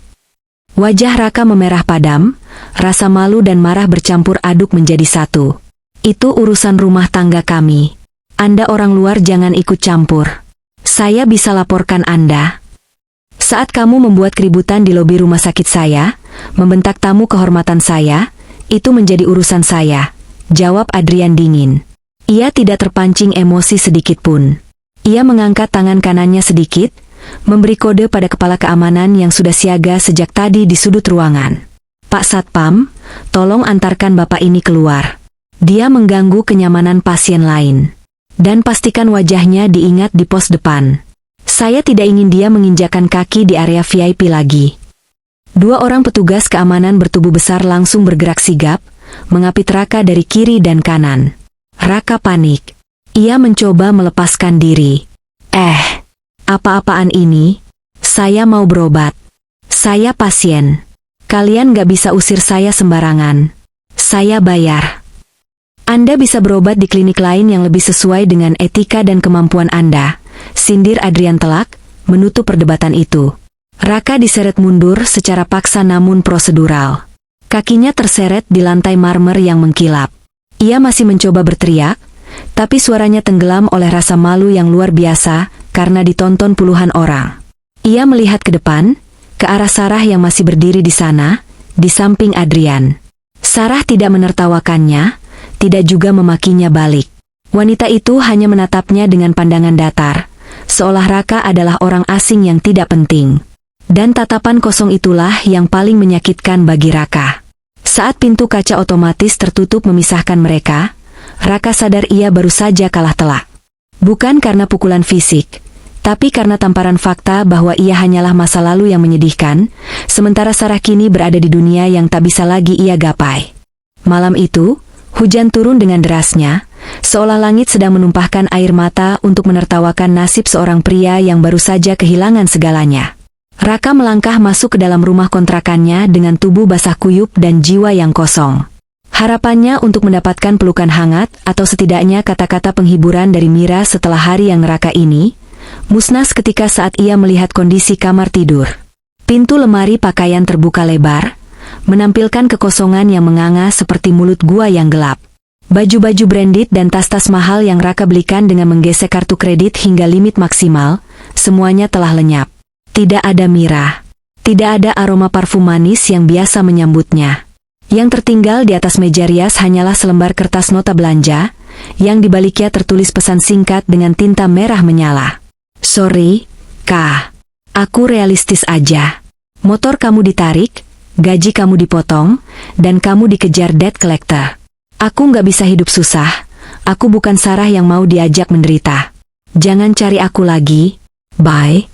Wajah Raka memerah padam, rasa malu dan marah bercampur aduk menjadi satu. Itu urusan rumah tangga kami. Anda orang luar jangan ikut campur. Saya bisa laporkan Anda. Saat kamu membuat keributan di lobi rumah sakit saya, membentak tamu kehormatan saya, itu menjadi urusan saya, jawab Adrian dingin. Ia tidak terpancing emosi sedikit pun. Ia mengangkat tangan kanannya sedikit, memberi kode pada kepala keamanan yang sudah siaga sejak tadi di sudut ruangan. Pak Satpam, tolong antarkan bapak ini keluar. Dia mengganggu kenyamanan pasien lain. Dan pastikan wajahnya diingat di pos depan. Saya tidak ingin dia menginjakan kaki di area VIP lagi. Dua orang petugas keamanan bertubuh besar langsung bergerak sigap, mengapit Raka dari kiri dan kanan. Raka panik. Ia mencoba melepaskan diri. Apa-apaan ini? Saya mau berobat. Saya pasien. Kalian gak bisa usir saya sembarangan. Saya bayar. Anda bisa berobat di klinik lain yang lebih sesuai dengan etika dan kemampuan Anda, sindir Adrian telak, menutup perdebatan itu. Raka diseret mundur secara paksa namun prosedural. Kakinya terseret di lantai marmer yang mengkilap. Ia masih mencoba berteriak, tapi suaranya tenggelam oleh rasa malu yang luar biasa karena ditonton puluhan orang. Ia melihat ke depan, ke arah Sarah yang masih berdiri di sana, di samping Adrian. Sarah tidak menertawakannya, tidak juga memakinya balik. Wanita itu hanya menatapnya dengan pandangan datar, seolah Raka adalah orang asing yang tidak penting. Dan tatapan kosong itulah yang paling menyakitkan bagi Raka. Saat pintu kaca otomatis tertutup memisahkan mereka, Raka sadar ia baru saja kalah telak. Bukan karena pukulan fisik, tapi karena tamparan fakta bahwa ia hanyalah masa lalu yang menyedihkan, sementara Sarah kini berada di dunia yang tak bisa lagi ia gapai. Malam itu, hujan turun dengan derasnya, seolah langit sedang menumpahkan air mata untuk menertawakan nasib seorang pria yang baru saja kehilangan segalanya. Raka melangkah masuk ke dalam rumah kontrakannya dengan tubuh basah kuyup dan jiwa yang kosong. Harapannya untuk mendapatkan pelukan hangat atau setidaknya kata-kata penghiburan dari Mira setelah hari yang neraka ini, musnah seketika saat ia melihat kondisi kamar tidur. Pintu lemari pakaian terbuka lebar, menampilkan kekosongan yang menganga seperti mulut gua yang gelap. Baju-baju branded dan tas-tas mahal yang Raka belikan dengan menggesek kartu kredit hingga limit maksimal, semuanya telah lenyap. Tidak ada Mira. Tidak ada aroma parfum manis yang biasa menyambutnya. Yang tertinggal di atas meja rias hanyalah selembar kertas nota belanja, yang di baliknya tertulis pesan singkat dengan tinta merah menyala. Sorry, Kak. Aku realistis aja. Motor kamu ditarik, gaji kamu dipotong, dan kamu dikejar debt collector. Aku nggak bisa hidup susah. Aku bukan Sarah yang mau diajak menderita. Jangan cari aku lagi. Bye.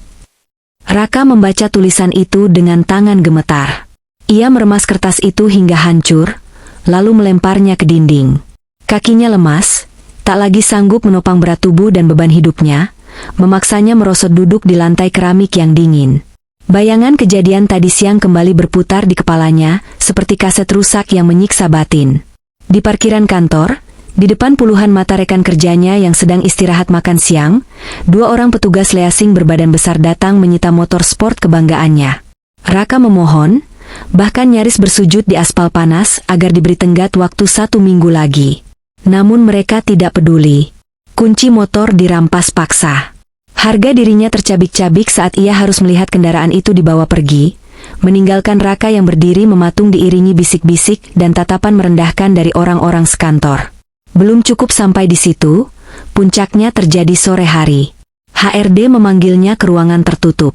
Raka membaca tulisan itu dengan tangan gemetar. Ia meremas kertas itu hingga hancur, lalu melemparnya ke dinding. Kakinya lemas, tak lagi sanggup menopang berat tubuh dan beban hidupnya, memaksanya merosot duduk di lantai keramik yang dingin. Bayangan kejadian tadi siang kembali berputar di kepalanya, seperti kaset rusak yang menyiksa batin. Di parkiran kantor, di depan puluhan mata rekan kerjanya yang sedang istirahat makan siang, dua orang petugas leasing berbadan besar datang menyita motor sport kebanggaannya. Raka memohon, bahkan nyaris bersujud di aspal panas agar diberi tenggat waktu 1 minggu lagi. Namun mereka tidak peduli. Kunci motor dirampas paksa. Harga dirinya tercabik-cabik saat ia harus melihat kendaraan itu dibawa pergi, meninggalkan Raka yang berdiri mematung diiringi bisik-bisik dan tatapan merendahkan dari orang-orang sekantor. Belum cukup sampai di situ, puncaknya terjadi sore hari. HRD memanggilnya ke ruangan tertutup.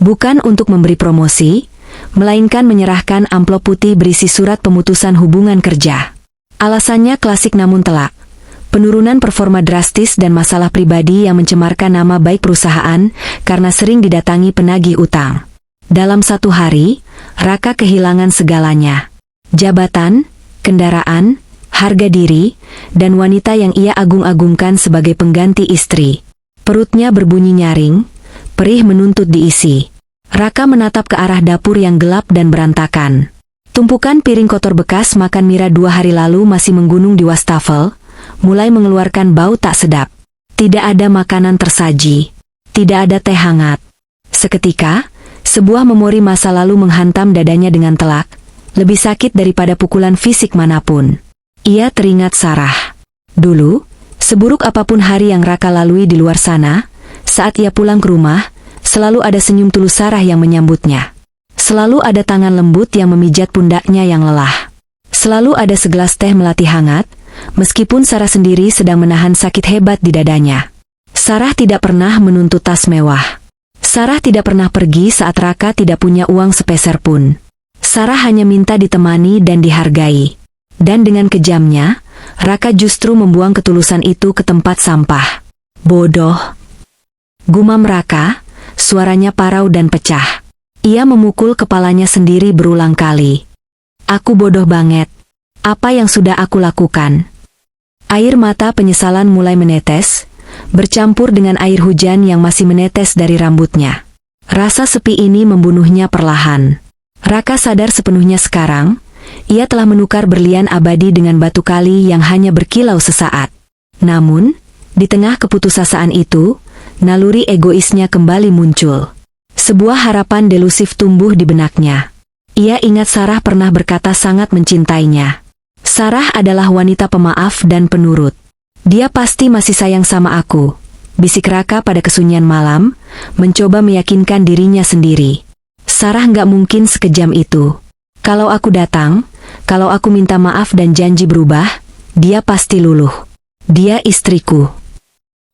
Bukan untuk memberi promosi, melainkan menyerahkan amplop putih berisi surat pemutusan hubungan kerja. Alasannya klasik namun telak. Penurunan performa drastis dan masalah pribadi yang mencemarkan nama baik perusahaan karena sering didatangi penagih utang. Dalam 1 hari, Raka kehilangan segalanya. Jabatan, kendaraan, harga diri, dan wanita yang ia agung-agungkan sebagai pengganti istri. Perutnya berbunyi nyaring, perih menuntut diisi. Raka menatap ke arah dapur yang gelap dan berantakan. Tumpukan piring kotor bekas makan Mira 2 hari lalu masih menggunung di wastafel, mulai mengeluarkan bau tak sedap. Tidak ada makanan tersaji. Tidak ada teh hangat. Seketika, sebuah memori masa lalu menghantam dadanya dengan telak, lebih sakit daripada pukulan fisik manapun. Ia teringat Sarah. Dulu, seburuk apapun hari yang Raka lalui di luar sana, saat ia pulang ke rumah, selalu ada senyum tulus Sarah yang menyambutnya. Selalu ada tangan lembut yang memijat pundaknya yang lelah. Selalu ada segelas teh melati hangat, meskipun Sarah sendiri sedang menahan sakit hebat di dadanya. Sarah tidak pernah menuntut tas mewah. Sarah tidak pernah pergi saat Raka tidak punya uang sepeser pun. Sarah hanya minta ditemani dan dihargai. Dan dengan kejamnya, Raka justru membuang ketulusan itu ke tempat sampah. Bodoh. Gumam Raka, suaranya parau dan pecah. Ia memukul kepalanya sendiri berulang kali. Aku bodoh banget. Apa yang sudah aku lakukan? Air mata penyesalan mulai menetes, bercampur dengan air hujan yang masih menetes dari rambutnya. Rasa sepi ini membunuhnya perlahan. Raka sadar sepenuhnya sekarang, ia telah menukar berlian abadi dengan batu kali yang hanya berkilau sesaat. Namun, di tengah keputusasaan itu, naluri egoisnya kembali muncul. Sebuah harapan delusif tumbuh di benaknya. Ia ingat Sarah pernah berkata sangat mencintainya. Sarah adalah wanita pemaaf dan penurut. Dia pasti masih sayang sama aku, bisik Raka pada kesunyian malam, mencoba meyakinkan dirinya sendiri. Sarah nggak mungkin sekejam itu. Kalau aku datang, kalau aku minta maaf dan janji berubah, dia pasti luluh. Dia istriku.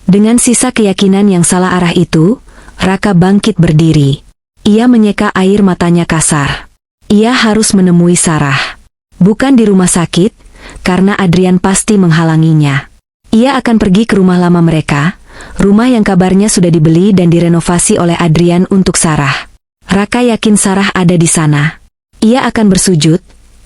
Dengan sisa keyakinan yang salah arah itu, Raka bangkit berdiri. Ia menyeka air matanya kasar. Ia harus menemui Sarah. Bukan di rumah sakit, karena Adrian pasti menghalanginya. Ia akan pergi ke rumah lama mereka, rumah yang kabarnya sudah dibeli dan direnovasi oleh Adrian untuk Sarah. Raka yakin Sarah ada di sana. Ia akan bersujud,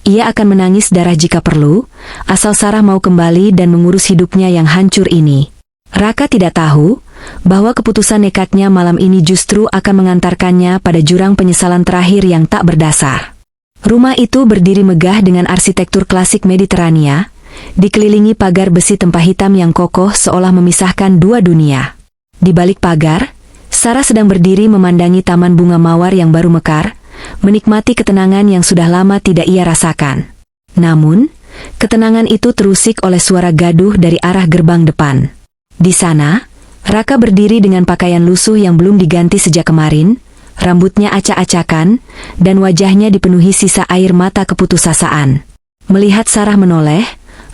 ia akan menangis darah jika perlu, asal Sarah mau kembali dan mengurus hidupnya yang hancur ini. Raka tidak tahu bahwa keputusan nekatnya malam ini justru akan mengantarkannya pada jurang penyesalan terakhir yang tak berdasar. Rumah itu berdiri megah dengan arsitektur klasik Mediterania, dikelilingi pagar besi tempah hitam yang kokoh seolah memisahkan dua dunia. Di balik pagar, Sarah sedang berdiri memandangi taman bunga mawar yang baru mekar, menikmati ketenangan yang sudah lama tidak ia rasakan. Namun, ketenangan itu terusik oleh suara gaduh dari arah gerbang depan. Di sana, Raka berdiri dengan pakaian lusuh yang belum diganti sejak kemarin, rambutnya acak-acakan, dan wajahnya dipenuhi sisa air mata keputusasaan. Melihat Sarah menoleh,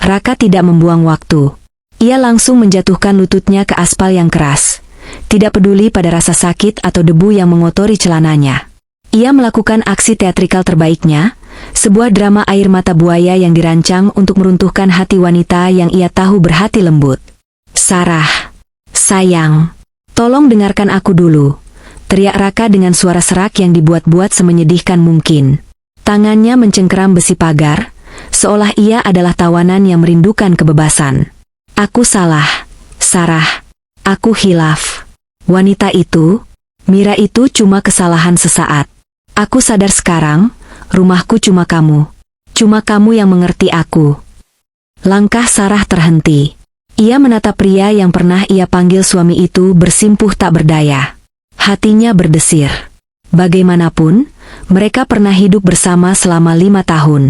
Raka tidak membuang waktu. Ia langsung menjatuhkan lututnya ke aspal yang keras, tidak peduli pada rasa sakit atau debu yang mengotori celananya. Ia melakukan aksi teatrikal terbaiknya, sebuah drama air mata buaya yang dirancang untuk meruntuhkan hati wanita yang ia tahu berhati lembut. Sarah, sayang, tolong dengarkan aku dulu. Teriak Raka dengan suara serak yang dibuat-buat semenyedihkan mungkin. Tangannya mencengkeram besi pagar, seolah ia adalah tawanan yang merindukan kebebasan. Aku salah, Sarah. Aku hilaf. Wanita itu, Mira itu cuma kesalahan sesaat. Aku sadar sekarang, rumahku cuma kamu. Cuma kamu yang mengerti aku. Langkah Sarah terhenti. Ia menatap pria yang pernah ia panggil suami itu bersimpuh tak berdaya. Hatinya berdesir. Bagaimanapun, mereka pernah hidup bersama selama 5 tahun.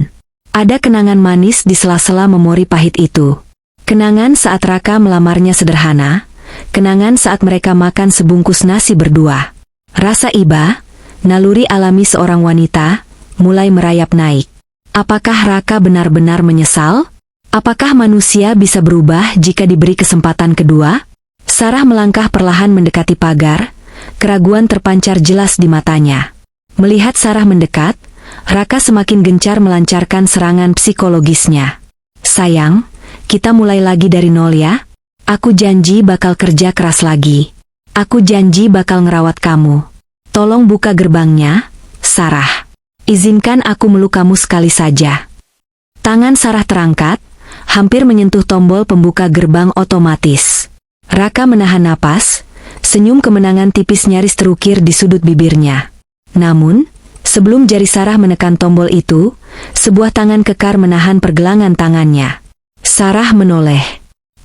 Ada kenangan manis di sela-sela memori pahit itu. Kenangan saat Raka melamarnya sederhana, kenangan saat mereka makan sebungkus nasi berdua. Rasa iba, naluri alami seorang wanita, mulai merayap naik. Apakah Raka benar-benar menyesal? Apakah manusia bisa berubah jika diberi kesempatan kedua? Sarah melangkah perlahan mendekati pagar. Keraguan terpancar jelas di matanya. Melihat Sarah mendekat, Raka semakin gencar melancarkan serangan psikologisnya. Sayang, kita mulai lagi dari nol ya. Aku janji bakal kerja keras lagi. Aku janji bakal ngerawat kamu. Tolong buka gerbangnya, Sarah. Izinkan aku meluk kamu sekali saja. Tangan Sarah terangkat, hampir menyentuh tombol pembuka gerbang otomatis. Raka menahan napas. Senyum kemenangan tipis nyaris terukir di sudut bibirnya. Namun, sebelum jari Sarah menekan tombol itu, sebuah tangan kekar menahan pergelangan tangannya. Sarah menoleh.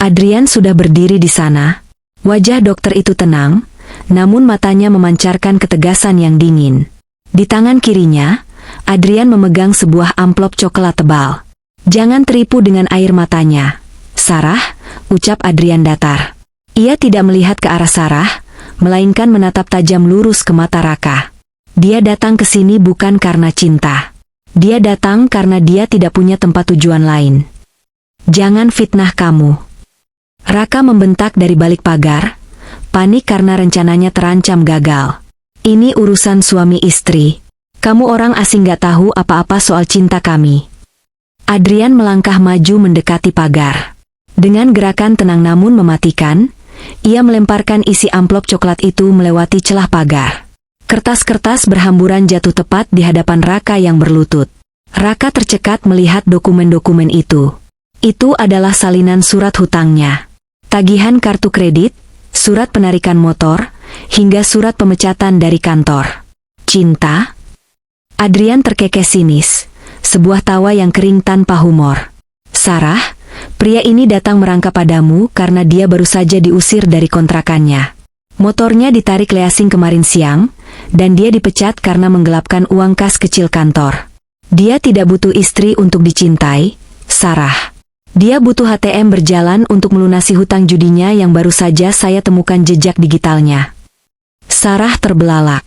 Adrian sudah berdiri di sana. Wajah dokter itu tenang, namun matanya memancarkan ketegasan yang dingin. Di tangan kirinya, Adrian memegang sebuah amplop coklat tebal. Jangan teripu dengan air matanya, Sarah, ucap Adrian datar. Ia tidak melihat ke arah Sarah, melainkan menatap tajam lurus ke mata Raka. Dia datang ke sini bukan karena cinta. Dia datang karena dia tidak punya tempat tujuan lain. Jangan fitnah kamu. Raka membentak dari balik pagar, panik karena rencananya terancam gagal. Ini urusan suami istri. Kamu orang asing gak tahu apa-apa soal cinta kami. Adrian melangkah maju mendekati pagar. Dengan gerakan tenang namun mematikan, ia melemparkan isi amplop coklat itu melewati celah pagar. Kertas-kertas berhamburan jatuh tepat di hadapan Raka yang berlutut. Raka tercekat melihat dokumen-dokumen itu. Itu adalah salinan surat hutangnya. Tagihan kartu kredit, surat penarikan motor, hingga surat pemecatan dari kantor. Cinta? Adrian terkekeh sinis. Sebuah tawa yang kering tanpa humor. Sarah, pria ini datang merangkap padamu karena dia baru saja diusir dari kontrakannya. Motornya ditarik leasing kemarin siang, dan dia dipecat karena menggelapkan uang kas kecil kantor. Dia tidak butuh istri untuk dicintai, Sarah. Dia butuh ATM berjalan untuk melunasi hutang judinya yang baru saja saya temukan jejak digitalnya. Sarah terbelalak.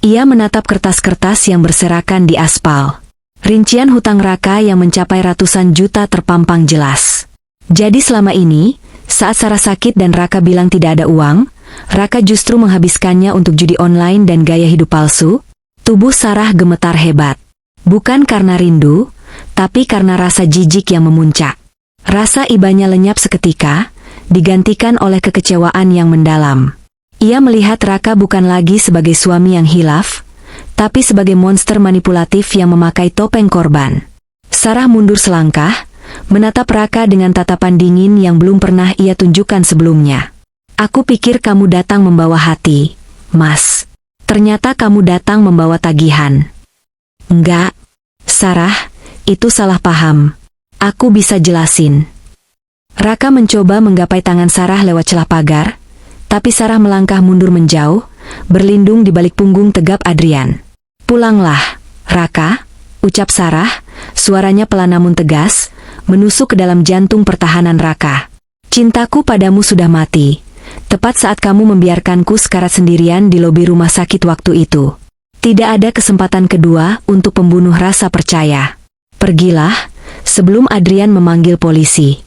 Ia menatap kertas-kertas yang berserakan di aspal. Rincian hutang Raka yang mencapai ratusan juta terpampang jelas. Jadi selama ini, saat Sarah sakit dan Raka bilang tidak ada uang, Raka justru menghabiskannya untuk judi online dan gaya hidup palsu. Tubuh Sarah gemetar hebat. Bukan karena rindu, tapi karena rasa jijik yang memuncak. Rasa ibanya lenyap seketika, digantikan oleh kekecewaan yang mendalam. Ia melihat Raka bukan lagi sebagai suami yang hilaf, tapi sebagai monster manipulatif yang memakai topeng korban. Sarah mundur selangkah, menatap Raka dengan tatapan dingin yang belum pernah ia tunjukkan sebelumnya. Aku pikir kamu datang membawa hati, Mas. Ternyata kamu datang membawa tagihan. Enggak, Sarah, itu salah paham. Aku bisa jelasin. Raka mencoba menggapai tangan Sarah lewat celah pagar, tapi Sarah melangkah mundur menjauh, berlindung di balik punggung tegap Adrian. Pulanglah, Raka, ucap Sarah, suaranya pelan namun tegas, menusuk ke dalam jantung pertahanan Raka. Cintaku padamu sudah mati. Tepat saat kamu membiarkanku sekarat sendirian di lobi rumah sakit waktu itu. Tidak ada kesempatan kedua untuk pembunuh rasa percaya. Pergilah, sebelum Adrian memanggil polisi.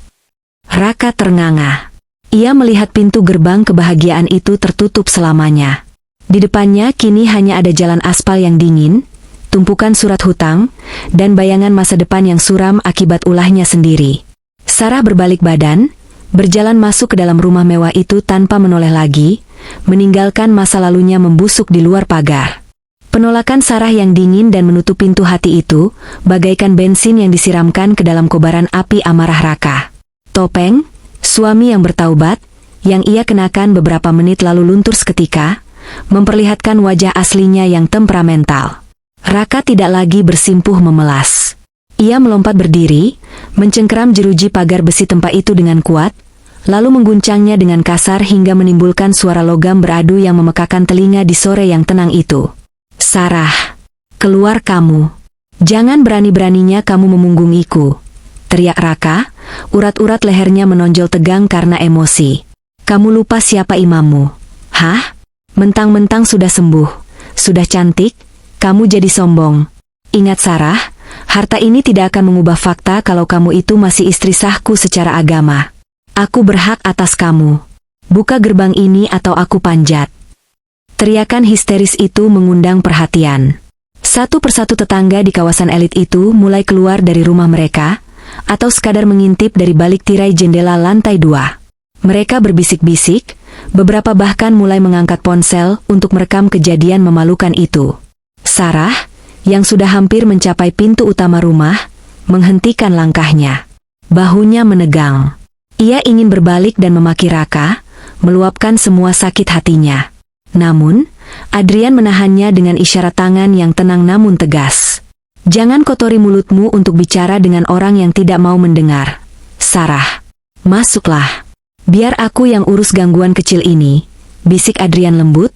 Raka ternganga. Ia melihat pintu gerbang kebahagiaan itu tertutup selamanya. Di depannya kini hanya ada jalan aspal yang dingin, tumpukan surat hutang, dan bayangan masa depan yang suram akibat ulahnya sendiri. Sarah berbalik badan, berjalan masuk ke dalam rumah mewah itu tanpa menoleh lagi, meninggalkan masa lalunya membusuk di luar pagar. Penolakan Sarah yang dingin dan menutup pintu hati itu, bagaikan bensin yang disiramkan ke dalam kobaran api amarah Raka. Topeng, suami yang bertaubat, yang ia kenakan beberapa menit lalu luntur seketika, memperlihatkan wajah aslinya yang temperamental. Raka tidak lagi bersimpuh memelas. Ia melompat berdiri, mencengkeram jeruji pagar besi tempat itu dengan kuat, lalu mengguncangnya dengan kasar hingga menimbulkan suara logam beradu yang memekakan telinga di sore yang tenang itu. Sarah, keluar kamu. Jangan berani-beraninya kamu memunggungiku, teriak Raka, urat-urat lehernya menonjol tegang karena emosi. Kamu lupa siapa imammu? Hah? Mentang-mentang sudah sembuh, sudah cantik, kamu jadi sombong. Ingat Sarah, harta ini tidak akan mengubah fakta kalau kamu itu masih istri sahku secara agama. Aku berhak atas kamu. Buka gerbang ini atau aku panjat. Teriakan histeris itu mengundang perhatian. Satu persatu tetangga di kawasan elit itu mulai keluar dari rumah mereka, atau sekadar mengintip dari balik tirai jendela lantai 2. Mereka berbisik-bisik, beberapa bahkan mulai mengangkat ponsel untuk merekam kejadian memalukan itu. Sarah, yang sudah hampir mencapai pintu utama rumah, menghentikan langkahnya. Bahunya menegang. Ia ingin berbalik dan memaki Raka, meluapkan semua sakit hatinya. Namun, Adrian menahannya dengan isyarat tangan yang tenang namun tegas. Jangan kotori mulutmu untuk bicara dengan orang yang tidak mau mendengar. Sarah, masuklah. Biar aku yang urus gangguan kecil ini, bisik Adrian lembut,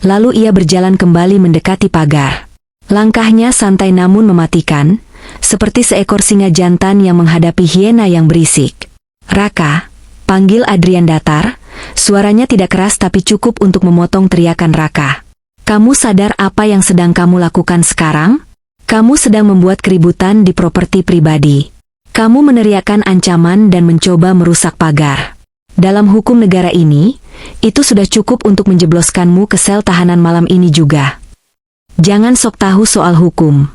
lalu ia berjalan kembali mendekati pagar. Langkahnya santai namun mematikan, seperti seekor singa jantan yang menghadapi hiena yang berisik. Raka, panggil Adrian datar, suaranya tidak keras tapi cukup untuk memotong teriakan Raka. Kamu sadar apa yang sedang kamu lakukan sekarang? Kamu sedang membuat keributan di properti pribadi. Kamu meneriakkan ancaman dan mencoba merusak pagar. Dalam hukum negara ini, itu sudah cukup untuk menjebloskanmu ke sel tahanan malam ini juga. Jangan sok tahu soal hukum.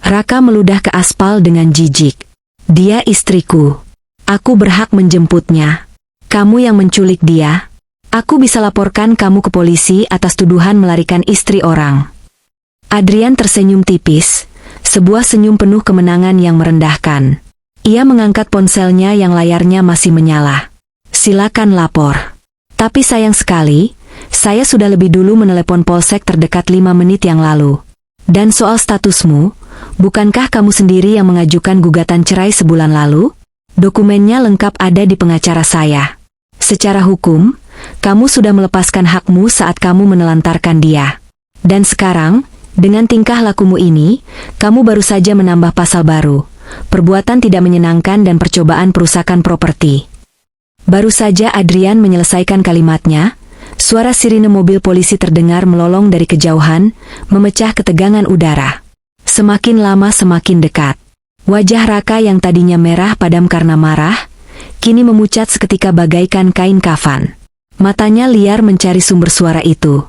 Raka meludah ke aspal dengan jijik. Dia istriku. Aku berhak menjemputnya. Kamu yang menculik dia. Aku bisa laporkan kamu ke polisi atas tuduhan melarikan istri orang. Adrian tersenyum tipis, Sebuah senyum penuh kemenangan yang merendahkan. Ia mengangkat ponselnya yang layarnya masih menyala. Silakan lapor. Tapi sayang sekali, saya sudah lebih dulu menelepon polsek terdekat 5 menit yang lalu. Dan soal statusmu, bukankah kamu sendiri yang mengajukan gugatan cerai sebulan lalu? Dokumennya lengkap ada di pengacara saya. Secara hukum, kamu sudah melepaskan hakmu saat kamu menelantarkan dia. Dan sekarang, dengan tingkah lakumu ini, kamu baru saja menambah pasal baru, perbuatan tidak menyenangkan dan percobaan perusakan properti. Baru saja Adrian menyelesaikan kalimatnya, suara sirine mobil polisi terdengar melolong dari kejauhan, memecah ketegangan udara. Semakin lama semakin dekat. Wajah Raka yang tadinya merah padam karena marah, kini memucat seketika bagaikan kain kafan. Matanya liar mencari sumber suara itu.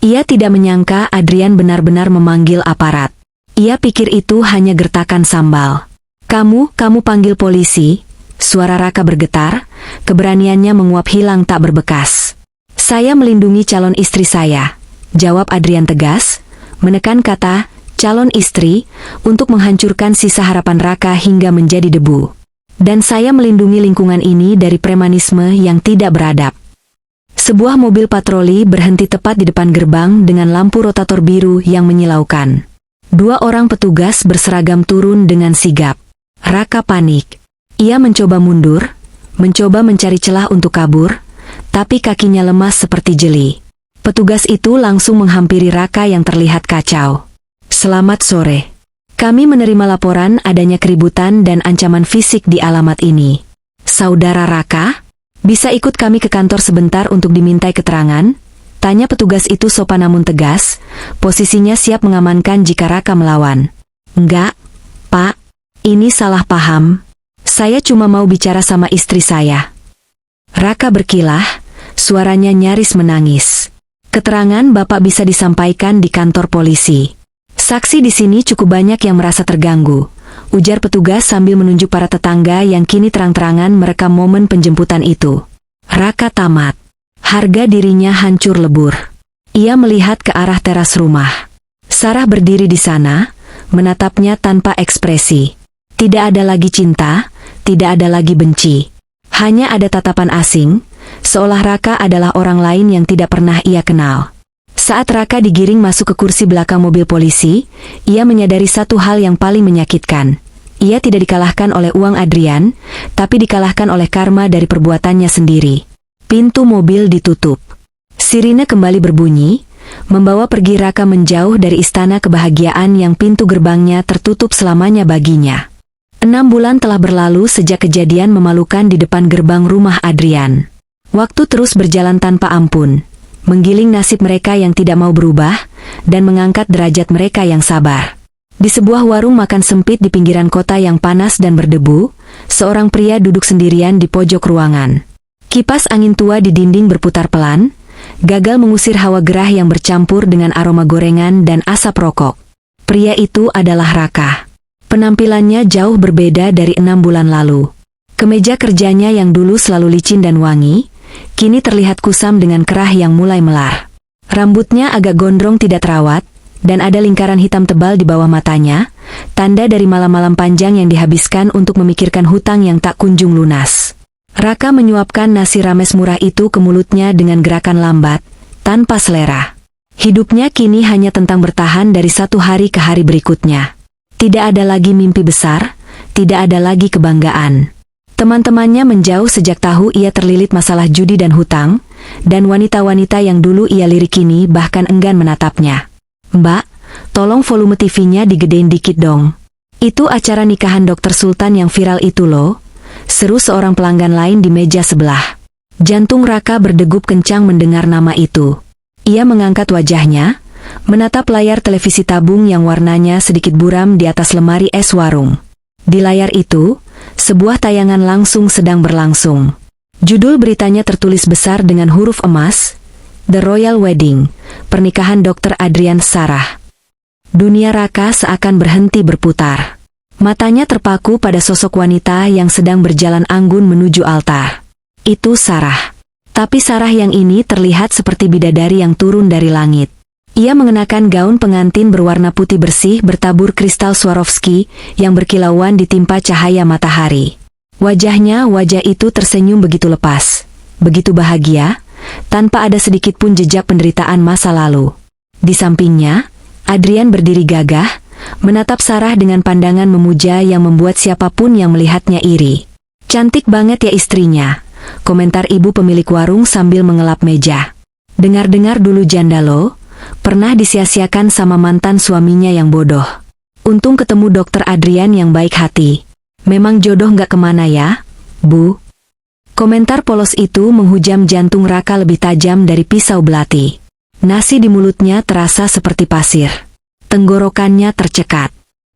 Ia tidak menyangka Adrian benar-benar memanggil aparat. Ia pikir itu hanya gertakan sambal. Kamu panggil polisi?" Suara Raka bergetar, keberaniannya menguap hilang tak berbekas. "Saya melindungi calon istri saya," jawab Adrian tegas, menekan kata calon istri untuk menghancurkan sisa harapan Raka hingga menjadi debu. "Dan saya melindungi lingkungan ini dari premanisme yang tidak beradab." Sebuah mobil patroli berhenti tepat di depan gerbang dengan lampu rotator biru yang menyilaukan. 2 orang petugas berseragam turun dengan sigap. Raka panik. Ia mencoba mundur, mencoba mencari celah untuk kabur, tapi kakinya lemas seperti jeli. Petugas itu langsung menghampiri Raka yang terlihat kacau. "Selamat sore. Kami menerima laporan adanya keributan dan ancaman fisik di alamat ini. Saudara Raka, bisa ikut kami ke kantor sebentar untuk dimintai keterangan?" Tanya petugas itu sopan namun tegas, posisinya siap mengamankan jika Raka melawan. "Enggak, Pak. Ini salah paham. Saya cuma mau bicara sama istri saya." Raka berkilah, suaranya nyaris menangis. "Keterangan Bapak bisa disampaikan di kantor polisi. Saksi di sini cukup banyak yang merasa terganggu," ujar petugas sambil menunjuk para tetangga yang kini terang-terangan merekam momen penjemputan itu. Raka tamat. Harga dirinya hancur lebur. Ia melihat ke arah teras rumah. Sarah berdiri di sana, menatapnya tanpa ekspresi. Tidak ada lagi cinta, tidak ada lagi benci. Hanya ada tatapan asing, seolah Raka adalah orang lain yang tidak pernah ia kenal. Saat Raka digiring masuk ke kursi belakang mobil polisi, ia menyadari satu hal yang paling menyakitkan. Ia tidak dikalahkan oleh uang Adrian, tapi dikalahkan oleh karma dari perbuatannya sendiri. Pintu mobil ditutup. Sirine kembali berbunyi, membawa pergi Raka menjauh dari istana kebahagiaan yang pintu gerbangnya tertutup selamanya baginya. 6 bulan telah berlalu sejak kejadian memalukan di depan gerbang rumah Adrian. Waktu terus berjalan tanpa ampun, menggiling nasib mereka yang tidak mau berubah, dan mengangkat derajat mereka yang sabar. Di sebuah warung makan sempit di pinggiran kota yang panas dan berdebu, seorang pria duduk sendirian di pojok ruangan. Kipas angin tua di dinding berputar pelan, gagal mengusir hawa gerah yang bercampur dengan aroma gorengan dan asap rokok. Pria itu adalah Raka. Penampilannya jauh berbeda dari 6 bulan lalu. Kemeja kerjanya yang dulu selalu licin dan wangi, kini terlihat kusam dengan kerah yang mulai melar. Rambutnya agak gondrong tidak terawat, dan ada lingkaran hitam tebal di bawah matanya, tanda dari malam-malam panjang yang dihabiskan untuk memikirkan hutang yang tak kunjung lunas. Raka menyuapkan nasi rames murah itu ke mulutnya dengan gerakan lambat, tanpa selera. Hidupnya kini hanya tentang bertahan dari satu hari ke hari berikutnya. Tidak ada lagi mimpi besar, tidak ada lagi kebanggaan. Teman-temannya menjauh sejak tahu ia terlilit masalah judi dan hutang, dan wanita-wanita yang dulu ia lirik kini bahkan enggan menatapnya. "Mbak, tolong volume TV-nya digedein dikit dong. Itu acara nikahan Dr. Sultan yang viral itu loh," seru seorang pelanggan lain di meja sebelah. Jantung Raka berdegup kencang mendengar nama itu. Ia mengangkat wajahnya, menatap layar televisi tabung yang warnanya sedikit buram di atas lemari es warung. Di layar itu, sebuah tayangan langsung sedang berlangsung. Judul beritanya tertulis besar dengan huruf emas, "The Royal Wedding, pernikahan Dr. Adrian Sarah." Dunia Raka seakan berhenti berputar. Matanya terpaku pada sosok wanita yang sedang berjalan anggun menuju altar. Itu Sarah. Tapi Sarah yang ini terlihat seperti bidadari yang turun dari langit. Ia mengenakan gaun pengantin berwarna putih bersih bertabur kristal Swarovski yang berkilauan ditimpa cahaya matahari. Wajah itu tersenyum begitu lepas, begitu bahagia, tanpa ada sedikit pun jejak penderitaan masa lalu. Di sampingnya, Adrian berdiri gagah, menatap Sarah dengan pandangan memuja yang membuat siapapun yang melihatnya iri. "Cantik banget ya istrinya," komentar ibu pemilik warung sambil mengelap meja. "Dengar-dengar dulu janda lo, pernah disia-siakan sama mantan suaminya yang bodoh. Untung ketemu dokter Adrian yang baik hati. Memang jodoh nggak kemana ya, Bu?" Komentar polos itu menghujam jantung Raka lebih tajam dari pisau belati. Nasi di mulutnya terasa seperti pasir. Tenggorokannya tercekat.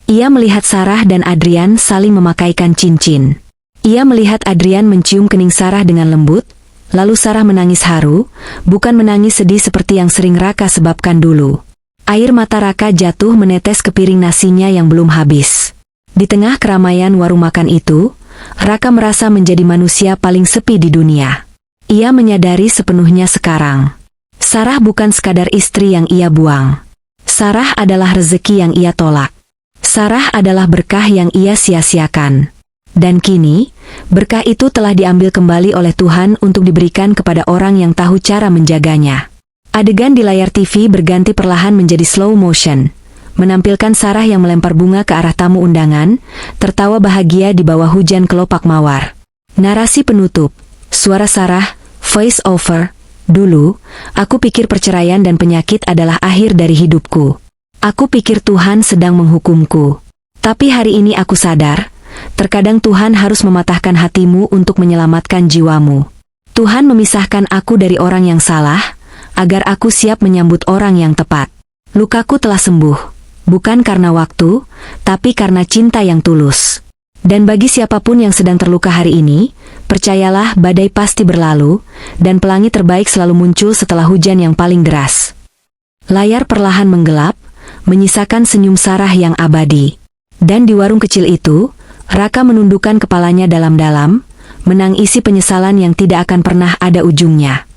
Ia melihat Sarah dan Adrian saling memakaikan cincin. Ia melihat Adrian mencium kening Sarah dengan lembut, lalu Sarah menangis haru, bukan menangis sedih seperti yang sering Raka sebabkan dulu. Air mata Raka jatuh menetes ke piring nasinya yang belum habis. Di tengah keramaian warung makan itu, Raka merasa menjadi manusia paling sepi di dunia. Ia menyadari sepenuhnya sekarang. Sarah bukan sekadar istri yang ia buang. Sarah adalah rezeki yang ia tolak. Sarah adalah berkah yang ia sia-siakan. Dan kini, berkah itu telah diambil kembali oleh Tuhan untuk diberikan kepada orang yang tahu cara menjaganya. Adegan di layar TV berganti perlahan menjadi slow motion, menampilkan Sarah yang melempar bunga ke arah tamu undangan, tertawa bahagia di bawah hujan kelopak mawar. Narasi penutup, suara Sarah, voice over. "Dulu, aku pikir perceraian dan penyakit adalah akhir dari hidupku. Aku pikir Tuhan sedang menghukumku. Tapi hari ini aku sadar, terkadang Tuhan harus mematahkan hatimu untuk menyelamatkan jiwamu. Tuhan memisahkan aku dari orang yang salah, agar aku siap menyambut orang yang tepat. Lukaku telah sembuh. Bukan karena waktu, tapi karena cinta yang tulus. Dan bagi siapapun yang sedang terluka hari ini, percayalah badai pasti berlalu, dan pelangi terbaik selalu muncul setelah hujan yang paling deras." Layar perlahan menggelap, menyisakan senyum Sarah yang abadi. Dan di warung kecil itu, Raka menundukkan kepalanya dalam-dalam, menangisi penyesalan yang tidak akan pernah ada ujungnya.